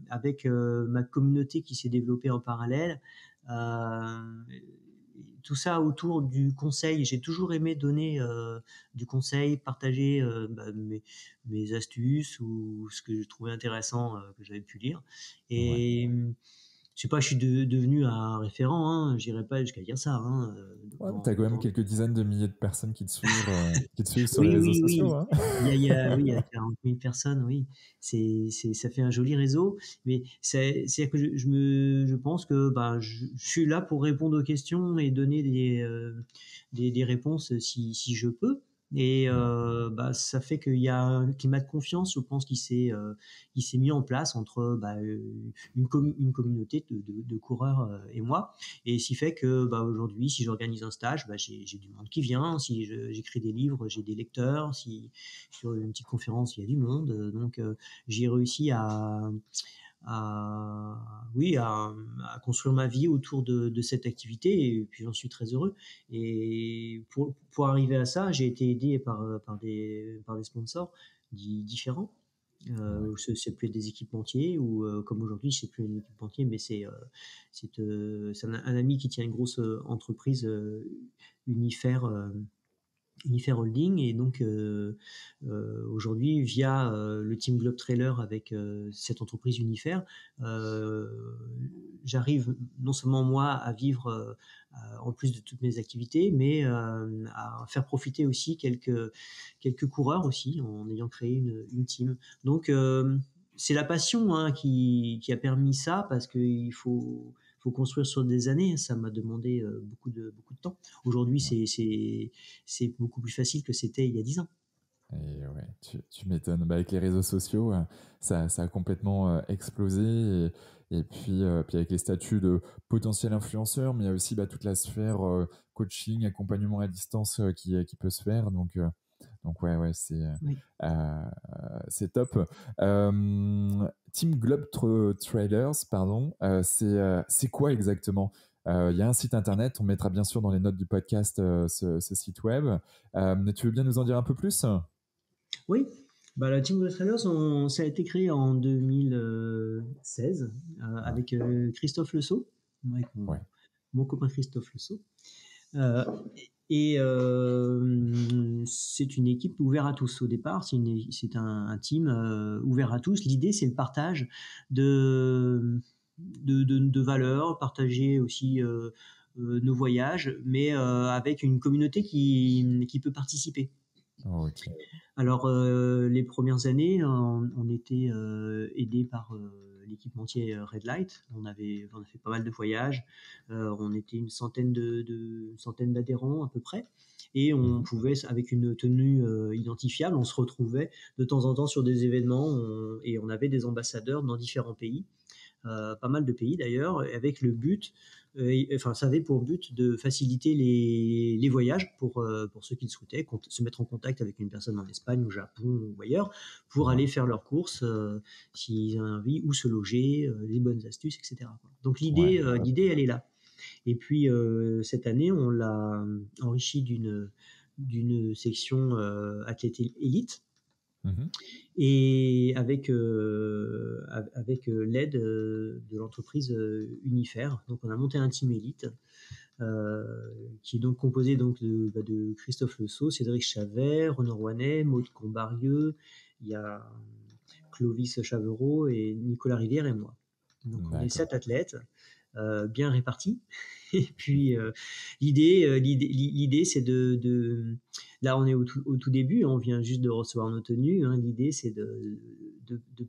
avec ma communauté qui s'est développée en parallèle. Euh, tout ça autour du conseil. J'ai toujours aimé donner du conseil, partager bah, mes astuces ou ce que je trouvais intéressant que j'avais pu lire. Ouais. Et c'est pas que je suis devenu un référent, hein, j'irai pas jusqu'à dire ça. Hein, Ouais, tu as quand même quelques dizaines de milliers de personnes qui te suivent sur les Oui, réseaux oui, sociaux. oui. Hein. Oui, il y a 40 000 personnes, oui. Ça fait un joli réseau. Mais c'est que je pense que bah, je suis là pour répondre aux questions et donner des réponses si je peux. Et bah, ça fait qu'il y a un climat de confiance, je pense, qui s'est mis en place entre bah, une communauté de coureurs et moi. Et ce qui fait que bah, aujourd'hui, si j'organise un stage, bah, j'ai du monde qui vient. Si j'écris des livres, j'ai des lecteurs. Si sur une petite conférence, il y a du monde. Donc, j'ai réussi oui, à construire ma vie autour de cette activité. Et puis, j'en suis très heureux. Et pour arriver à ça, j'ai été aidé par des sponsors différents. Ouais. C'est plus des équipementiers ou comme aujourd'hui, c'est plus un équipementier, mais c'est un ami qui tient une grosse entreprise Unifair, Unifair Holding. Et donc aujourd'hui, via le Team Globe Trailer avec cette entreprise Unifair, euh, j'arrive non seulement moi à vivre en plus de toutes mes activités, mais à faire profiter aussi quelques coureurs aussi en ayant créé une team. Donc c'est la passion hein, qui a permis ça parce qu'il faut construire sur des années. Ça m'a demandé beaucoup de temps. Aujourd'hui, Ouais. c'est beaucoup plus facile que c'était il y a 10 ans. Et ouais, tu m'étonnes. Bah, avec les réseaux sociaux, ça a complètement explosé. Puis avec les statuts de potentiel influenceur, mais il y a aussi bah, toute la sphère coaching, accompagnement à distance qui peut se faire. Donc ouais, ouais, Oui. euh, c'est top. Team Globe Traders, pardon, c'est quoi exactement? Il y a un site internet, on mettra bien sûr dans les notes du podcast ce site web. Mais tu veux bien nous en dire un peu plus? Oui, bah, la Team of Trailers, ça a été créé en 2016 Ouais, avec Christophe Le Sceau, avec ouais. mon copain Christophe Le Sceau. Euh, et c'est une équipe ouverte à tous au départ. C'est un team ouvert à tous. L'idée, c'est le partage de valeurs, partager aussi nos voyages, mais avec une communauté qui peut participer. Oh, ok. Alors, les premières années, on était aidé par l'équipementier Red Light. On a fait pas mal de voyages. On était une centaine d'adhérents à peu près. Et on Mhm. pouvait, avec une tenue identifiable, on se retrouvait de temps en temps sur des événements et on avait des ambassadeurs dans différents pays. Pas mal de pays d'ailleurs, avec le but, enfin ça avait pour but de faciliter les voyages pour ceux qui le souhaitaient, se mettre en contact avec une personne en Espagne, au Japon ou ailleurs, pour Ouais, aller faire leurs courses, s'ils ont envie, où se loger, les bonnes astuces, etc. Donc ouais, top. l'idée, elle est là. Et puis cette année, on l'a enrichi d'une section athlète élite Mhm. et avec l'aide de l'entreprise Unifair. Donc on a monté un team élite qui est donc composé donc de Christophe Le Sceau, Cédric Chavet, Renaud Rouanet, Maud Combarieux, il y a Clovis Chavereau et Nicolas Rivière et moi. Donc on est D'accord. 7 athlètes bien répartis. Et puis l'idée c'est là on est au tout début, on vient juste de recevoir nos tenues. Hein. L'idée c'est de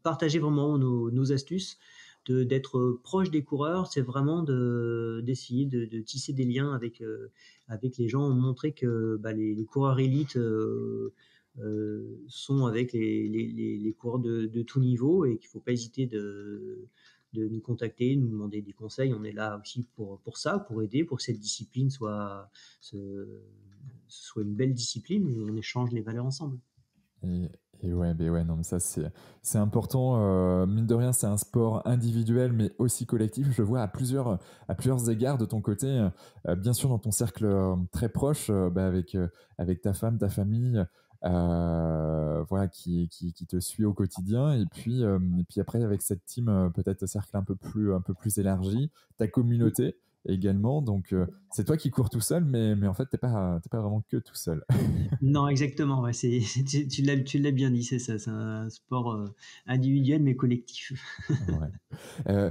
partager vraiment nos astuces, d'être proche des coureurs. C'est vraiment d'essayer de tisser des liens avec les gens, montrer que bah, les coureurs élites sont avec les coureurs de tout niveau et qu'il ne faut pas hésiter de nous contacter, nous demander des conseils. On est là aussi pour ça, pour aider, pour que cette discipline soit une belle discipline où on échange les valeurs ensemble. Et, et ouais, ben ouais, non, mais ça, c'est important. Mine de rien, c'est un sport individuel, mais aussi collectif. Je le vois à plusieurs égards de ton côté. Bien sûr, dans ton cercle très proche, bah, avec ta femme, ta famille, voilà, qui te suit au quotidien. Et puis après, avec cette team, peut-être cercle un peu plus élargi, ta communauté également. Donc, c'est toi qui cours tout seul, mais en fait, t'es pas vraiment que tout seul. Non, exactement. Ouais, tu l'as bien dit, c'est ça. C'est un sport individuel mais collectif. Ouais. Euh,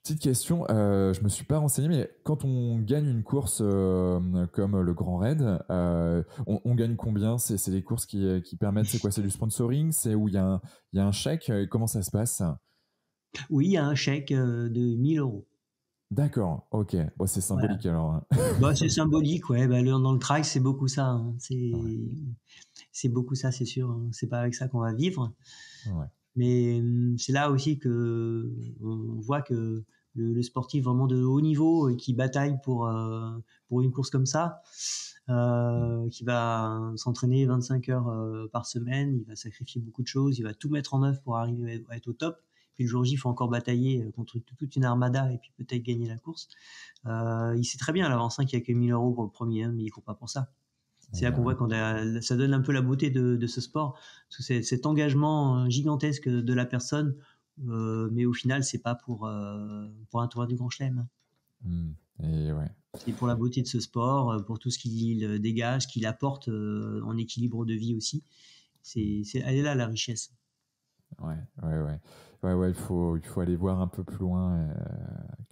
Petite question, je me suis pas renseigné, mais quand on gagne une course comme le Grand Raid, on gagne combien? C'est les courses qui permettent, c'est quoi? C'est du sponsoring? C'est où il y a un chèque? Comment ça se passe? Oui, il y a un chèque de 1 000 euros. D'accord, ok. Bon, c'est Voilà. symbolique alors, hein. Bah, c'est symbolique, ouais. Bah, dans le trail, c'est beaucoup ça, hein. Ouais, C'est beaucoup ça, c'est sûr, hein. C'est pas avec ça qu'on va vivre. ouais. Mais c'est là aussi que on voit que le sportif vraiment de haut niveau et qui bataille pour une course comme ça, Mm. qui va s'entraîner 25 heures par semaine, il va sacrifier beaucoup de choses, il va tout mettre en œuvre pour arriver à être au top. Puis le jour J, il faut encore batailler contre toute une armada et puis peut-être gagner la course. Il sait très bien à l'avance, hein, qu'il n'y a que 1 000 euros pour le premier, hein, mais il ne court pas pour ça. C'est là Et qu'on voit ça donne un peu la beauté de ce sport. Parce que cet engagement gigantesque de la personne, mais au final, c'est pas pour un tournoi du Grand Chelem, hein. et ouais. C'est pour la beauté de ce sport, pour tout ce qu'il dégage, qu'il apporte en équilibre de vie aussi. Elle est là la richesse. Ouais, ouais, ouais. Ouais, ouais, il faut aller voir un peu plus loin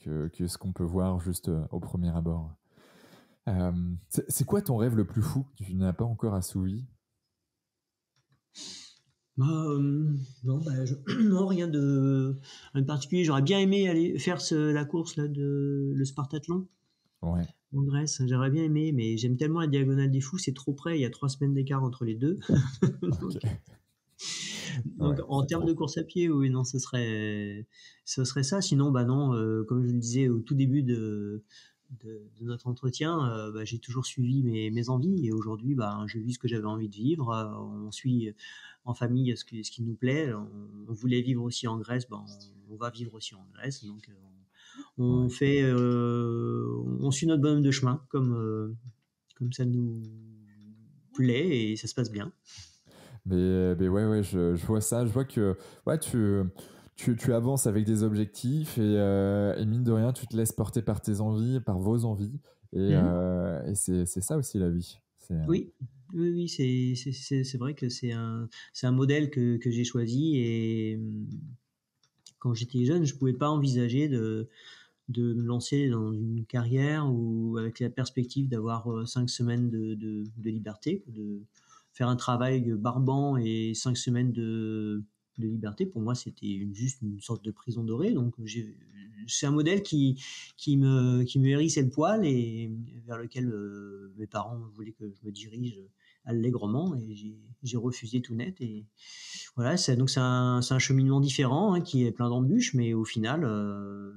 que ce qu'on peut voir juste au premier abord. C'est quoi ton rêve le plus fou que tu n'as pas encore assouvi? Bah, non, non, rien de particulier. J'aurais bien aimé aller faire la course là, le Spartathlon Ouais, en Grèce. J'aurais bien aimé, mais j'aime tellement la Diagonale des Fous, c'est trop près. Il y a 3 semaines d'écart entre les deux. ok. Donc, Ouais, en c'est termes de trop. course à pied, oui, non, ce serait ça. Sinon, bah non, comme je le disais au tout début de notre entretien, bah, j'ai toujours suivi mes envies et aujourd'hui, bah, je vis ce que j'avais envie de vivre. On suit en famille ce qui nous plaît. On voulait vivre aussi en Grèce, bah, on va vivre aussi en Grèce. Donc, Ouais. on suit notre bonhomme de chemin comme ça nous plaît et ça se passe bien. Mais ouais, ouais, je vois ça. Je vois que ouais, tu avances avec des objectifs et mine de rien, tu te laisses porter par tes envies, par vos envies. Mhm. Et c'est ça aussi la vie. Oui, oui, oui, c'est vrai que c'est un modèle que j'ai choisi et quand j'étais jeune, je pouvais pas envisager de me lancer dans une carrière ou avec la perspective d'avoir 5 semaines de liberté, de faire un travail barbant et 5 semaines de liberté. Pour moi, c'était juste une sorte de prison dorée. Donc, c'est un modèle qui me hérissait le poil et vers lequel mes parents voulaient que je me dirige allègrement et j'ai refusé tout net. Et voilà, donc c'est un cheminement différent, hein, qui est plein d'embûches, mais au final,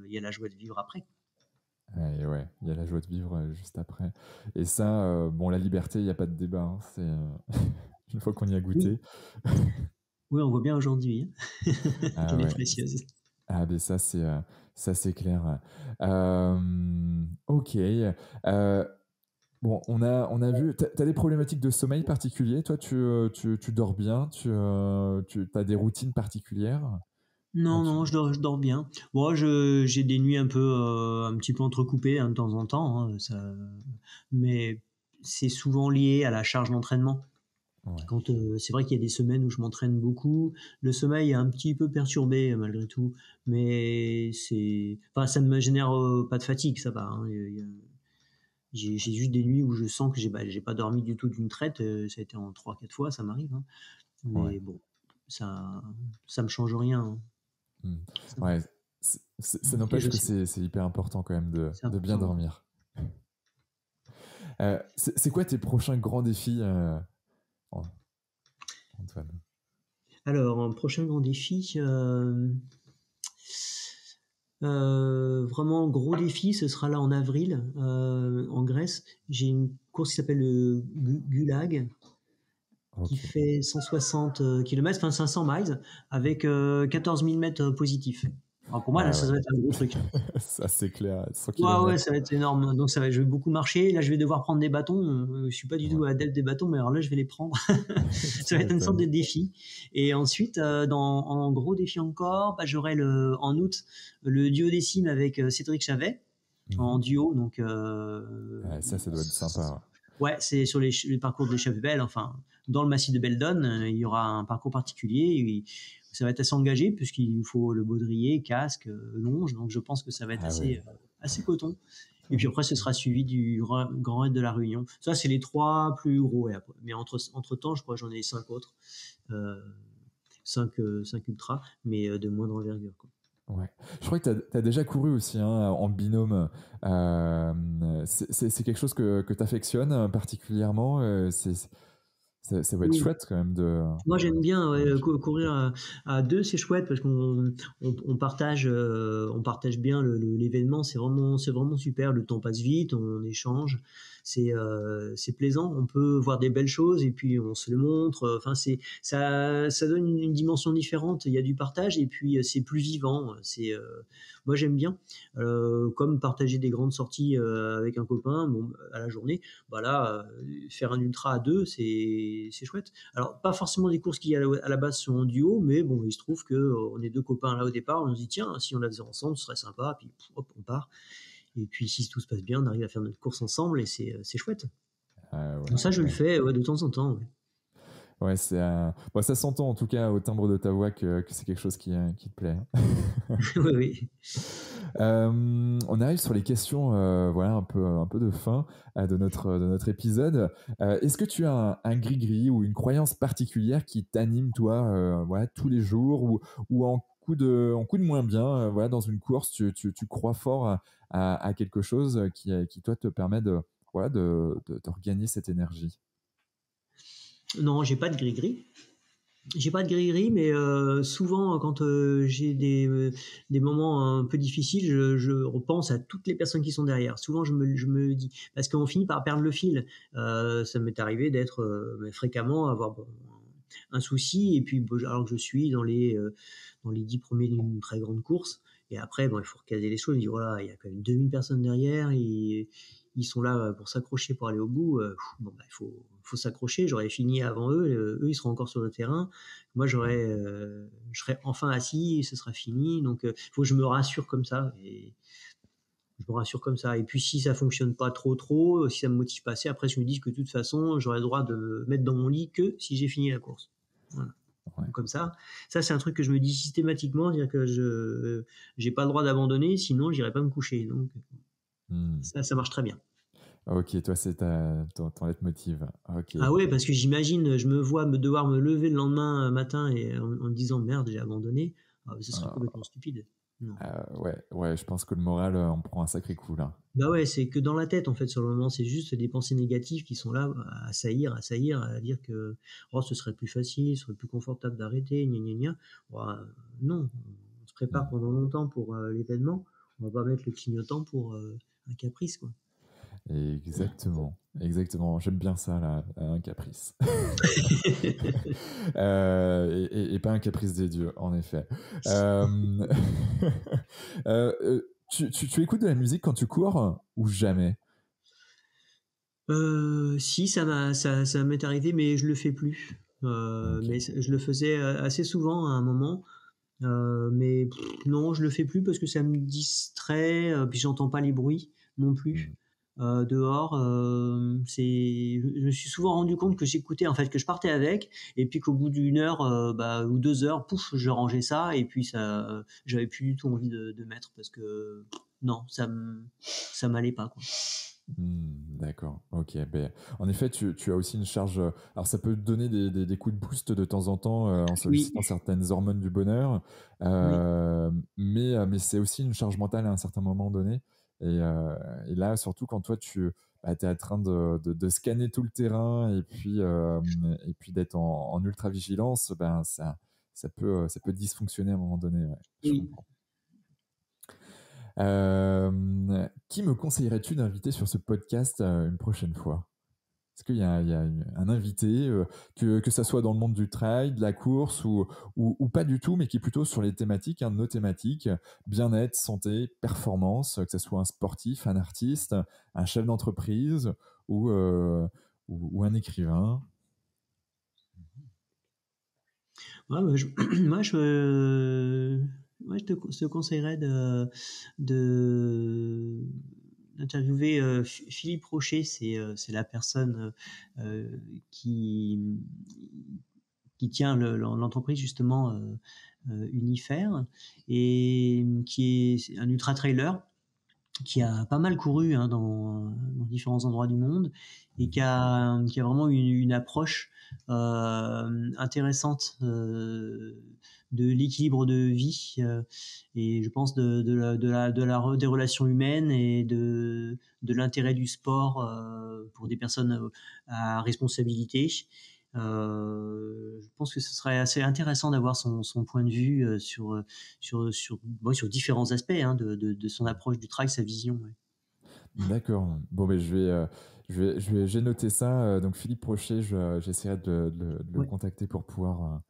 il y a la joie de vivre après. Et ouais, il y a la joie de vivre juste après. Et ça, bon, la liberté, il n'y a pas de débat, hein. Une fois qu'on y a Oui, goûté. oui, on voit bien aujourd'hui, hein, Ah qu'elle est ouais. précieuse. Ah, mais ça, c'est clair. Ok. Bon, on a vu. T'as des problématiques de sommeil particuliers? Toi, tu dors bien? Tu as des routines particulières? Non, là-dessus? non, je dors bien. Bon, j'ai des nuits un petit peu entrecoupées, hein, de temps en temps, hein, mais c'est souvent lié à la charge d'entraînement. Ouais. C'est vrai qu'il y a des semaines où je m'entraîne beaucoup, le sommeil est un petit peu perturbé malgré tout, mais enfin, ça ne me génère pas de fatigue, ça va, hein. J'ai juste des nuits où je sens que j'ai pas dormi du tout d'une traite. Ça a été en 3, 4 fois, ça m'arrive, hein. Ouais. Mais bon, ça, ça me change rien, hein. Hmm. Ça- Ouais. Ça et n'empêche je que sais, c'est hyper important quand même c'est de bien important. dormir. C'est quoi tes prochains grands défis, Antoine? Alors, un prochain grand défi, vraiment gros défi, ce sera là en avril, en Grèce. J'ai une course qui s'appelle le Gulag, qui Ok. fait 160 km, enfin 500 miles, avec 14 000 mètres positifs. Alors pour moi, là, Ah ça ouais. va être un gros truc. Ça, c'est clair. 100 Ouais, ouais, km. ça va être énorme. Donc je vais beaucoup marcher. Là, je vais devoir prendre des bâtons. Je suis pas du Ouais. tout adepte des bâtons, mais alors là, je vais les prendre. Tu Ça va être une sorte m'étonnes. de défi. Et ensuite, en gros défi encore, bah, j'aurai en août le duodécime avec Cédric Chavet en Mhm. duo. Donc, Ouais, ça doit être sympa. Ouais, c'est sur les parcours de l'échappée belle. Enfin, dans le massif de Beldon, il y aura un parcours particulier. Ça va être assez engagé puisqu'il faut le baudrier, casque, longe. Donc, je pense que ça va être Ah ouais. assez coton. Et puis après, ce sera suivi du Grand Raid de la Réunion. Ça, c'est les 3 plus gros. Mais entre-temps, je crois que j'en ai 5 autres. 5 ultras, mais de moindre envergure, quoi. Ouais. Je crois que tu as déjà couru aussi hein, en binôme. C'est quelque chose que tu affectionnes particulièrement. Ça va être Oui. chouette quand même de. Moi, j'aime bien courir à deux, c'est chouette parce qu'on on partage bien l'événement. C'est vraiment super. Le temps passe vite, on échange. C'est plaisant. On peut voir des belles choses et puis on se les montre. Enfin, ça donne une dimension différente. Il y a du partage et puis c'est plus vivant. Moi, j'aime bien. Comme partager des grandes sorties avec un copain, bon, à la journée. Bah là, faire un ultra à deux, c'est chouette. Alors, pas forcément des courses qui, à la base, sont en duo, mais bon, il se trouve qu'on est deux copains là au départ, on se dit, tiens, si on la faisait ensemble, ce serait sympa, puis hop, on part. Et puis, si tout se passe bien, on arrive à faire notre course ensemble, et c'est chouette. Ouais, Donc ça, je le ouais. fais de temps en temps. Ouais. Ouais, bon, ça s'entend en tout cas au timbre de ta voix que c'est quelque chose qui te plaît. Oui, oui. On arrive sur les questions voilà, un peu de fin de notre épisode. Est-ce que tu as un gris-gris ou une croyance particulière qui t'anime, toi, voilà, tous les jours ou en coup de moins bien, voilà, dans une course, tu crois fort à quelque chose qui, toi, te permet voilà, de regagner cette énergie? Non, j'ai pas de gris-gris. J'ai pas de gris-gris, mais souvent quand j'ai des moments un peu difficiles, je repense à toutes les personnes qui sont derrière. Souvent, je me dis, parce qu'on finit par perdre le fil. Ça m'est arrivé d'être fréquemment avoir bon, un souci, et puis bon, alors que je suis dans les 10 premiers d'une très grande course, et après, bon, il faut recaser les choses. Je me dis, voilà, il y a quand même 2000 personnes derrière, ils sont là pour s'accrocher pour aller au bout. Bon, bah, faut s'accrocher. J'aurais fini avant eux. Eux, ils seront encore sur le terrain. Moi, je serais enfin assis, et ce sera fini. Donc, il faut que je me rassure comme ça. Et je me rassure comme ça. Et puis, si ça fonctionne pas trop, si ça me motive pas assez, après, je me dis que de toute façon, j'aurai le droit de me mettre dans mon lit que si j'ai fini la course. Voilà. Ouais. Comme ça c'est un truc que je me dis systématiquement, dire que je j'ai pas le droit d'abandonner, sinon j'irai pas me coucher. Donc Hmm. ça marche très bien. Ok, toi, c'est ton leitmotiv. Ok. Ah ouais, parce que j'imagine, je me vois devoir me lever le lendemain matin et en me disant merde, j'ai abandonné. Ah, ce serait Ah, complètement stupide. Non. ouais, je pense que le moral, on prend un sacré coup là. Bah ouais, c'est que dans la tête en fait sur le moment, c'est juste des pensées négatives qui sont là à saillir, à dire que oh, ce serait plus facile, ce serait plus confortable d'arrêter, gna gna gna. Ouais, non, on se prépare Hmm. pendant longtemps pour l'événement. On va pas mettre le clignotant pour un caprice quoi. Exactement, exactement. J'aime bien ça, là, un caprice. Et pas un caprice des dieux, en effet. Euh, tu écoutes de la musique quand tu cours ou jamais? Si ça m'est arrivé, mais je le fais plus. Ok. Je le faisais assez souvent à un moment. Mais non, je le fais plus parce que ça me distrait, puis j'entends pas les bruits non plus. Hmm. Dehors, je me suis souvent rendu compte que j'écoutais, en fait, que je partais avec, et puis qu'au bout d'une heure, bah, ou 2 heures, pouf, je rangeais ça, et puis ça, j'avais plus du tout envie de mettre parce que non, ça m'allait pas, quoi. D'accord, ok. Ben, en effet, tu as aussi une charge. Alors, ça peut te donner des coups de boost de temps en temps en Oui, sollicitant certaines hormones du bonheur, oui, mais c'est aussi une charge mentale à un certain moment donné. Et là, surtout quand toi, tu es en train de scanner tout le terrain et puis d'être en ultra vigilance, ben, ça peut dysfonctionner à un moment donné. Ouais, je oui. comprends. Qui me conseillerais-tu d'inviter sur ce podcast une prochaine fois? Est-ce qu'il y a, un invité, que ça soit dans le monde du trail, de la course ou pas du tout, mais qui est plutôt sur les thématiques, hein, nos thématiques, bien-être, santé, performance, que ce soit un sportif, un artiste, un chef d'entreprise ou, euh, ou un écrivain? Ouais, moi, je te conseillerais de, interviewé Philippe Rocher, c'est la personne qui tient l'entreprise justement Unifair, et qui est un ultra-trailer qui a pas mal couru dans différents endroits du monde, et qui a vraiment une approche intéressante de l'équilibre de vie, et je pense des relations humaines, et de l'intérêt du sport pour des personnes à responsabilité. Je pense que ce serait assez intéressant d'avoir son point de vue sur différents aspects de son approche du trail, sa vision. Ouais. D'accord. Bon, mais j'ai noté ça. Donc, Philippe Rocher, j'essaierai de le Ouais. contacter pour pouvoir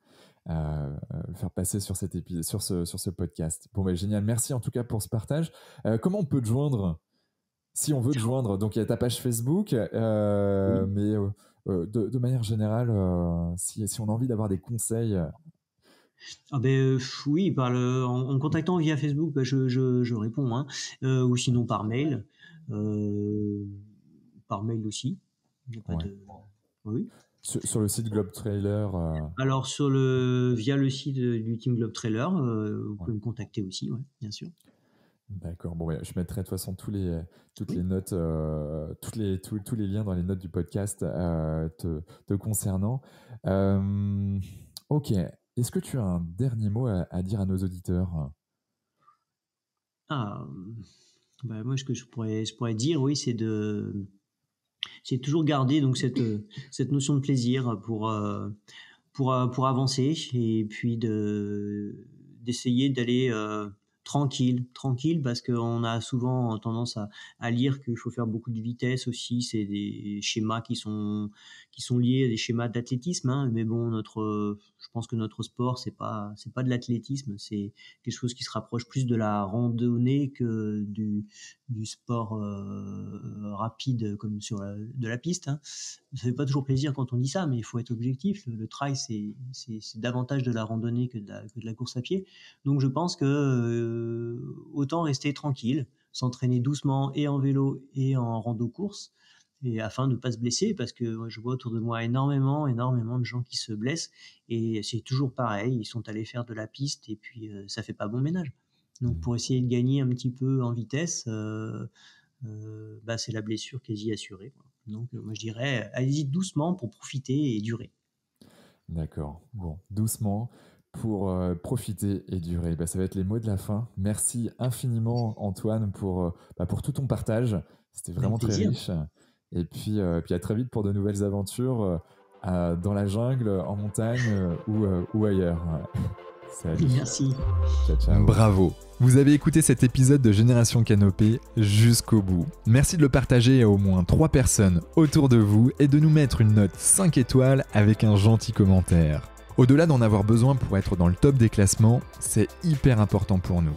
le faire passer sur cet épisode, sur ce podcast. Bon, mais génial. Merci en tout cas pour ce partage. Comment on peut te joindre si on veut te joindre? Donc, il y a ta page Facebook, Oui. mais de manière générale, si on a envie d'avoir des conseils. Oui, en me contactant via Facebook, je réponds, ou sinon par mail. Par mail aussi. Il n'y a pas Ouais. de... Oui. Sur le site Globe Trailer. Alors, via le site du Team Globe Trailer, vous Ouais. pouvez me contacter aussi, ouais, bien sûr. D'accord. Bon, ouais, je mettrai de toute façon toutes les Oui. notes, tous les liens dans les notes du podcast te concernant. Ok. Est-ce que tu as un dernier mot à dire à nos auditeurs? Ah, moi, ce que je pourrais dire, oui, c'est toujours garder donc cette notion de plaisir pour avancer, et puis d'essayer d'aller tranquille, parce qu'on a souvent tendance à lire qu'il faut faire beaucoup de vitesse aussi. C'est des schémas qui sont liés à des schémas d'athlétisme, mais bon, je pense que notre sport, c'est pas de l'athlétisme, c'est quelque chose qui se rapproche plus de la randonnée que du sport rapide comme de la piste. Ça fait pas toujours plaisir quand on dit ça, mais il faut être objectif. Le trail, c'est davantage de la randonnée que de la course à pied. Donc je pense que autant rester tranquille, s'entraîner doucement et en vélo et en rando-course, et afin de ne pas se blesser, parce que moi, je vois autour de moi énormément de gens qui se blessent, et c'est toujours pareil, ils sont allés faire de la piste, et puis ça fait pas bon ménage. Donc pour essayer de gagner un petit peu en vitesse, c'est la blessure quasi assurée, quoi. Donc moi je dirais, allez-y doucement pour profiter et durer. D'accord. Bon, doucement pour profiter et durer. Ça va être les mots de la fin. Merci infiniment, Antoine, pour tout ton partage. C'était Avec vraiment très plaisir. riche. Et puis à très vite pour de nouvelles aventures dans la jungle, en montagne ou ailleurs. Salut. Merci. Ciao, ciao. Bravo. Vous avez écouté cet épisode de Génération Canopée jusqu'au bout. Merci de le partager à au moins 3 personnes autour de vous et de nous mettre une note 5 étoiles avec un gentil commentaire. Au-delà d'en avoir besoin pour être dans le top des classements, c'est hyper important pour nous.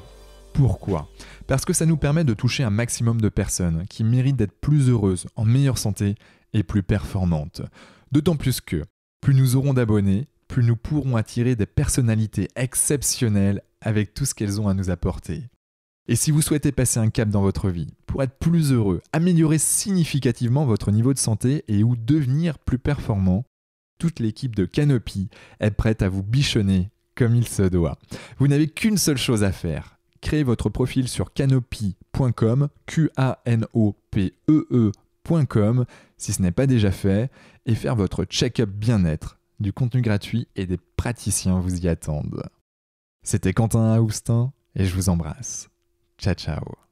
Pourquoi ? Parce que ça nous permet de toucher un maximum de personnes qui méritent d'être plus heureuses, en meilleure santé et plus performantes. D'autant plus que, plus nous aurons d'abonnés, plus nous pourrons attirer des personnalités exceptionnelles avec tout ce qu'elles ont à nous apporter. Et si vous souhaitez passer un cap dans votre vie, pour être plus heureux, améliorer significativement votre niveau de santé et ou devenir plus performant, toute l'équipe de Canopy est prête à vous bichonner comme il se doit. Vous n'avez qu'une seule chose à faire. Créez votre profil sur canopy.com, Canopee.com, si ce n'est pas déjà fait, et faire votre check-up bien-être. Du contenu gratuit et des praticiens vous y attendent. C'était Quentin Aoustin et je vous embrasse. Ciao ciao.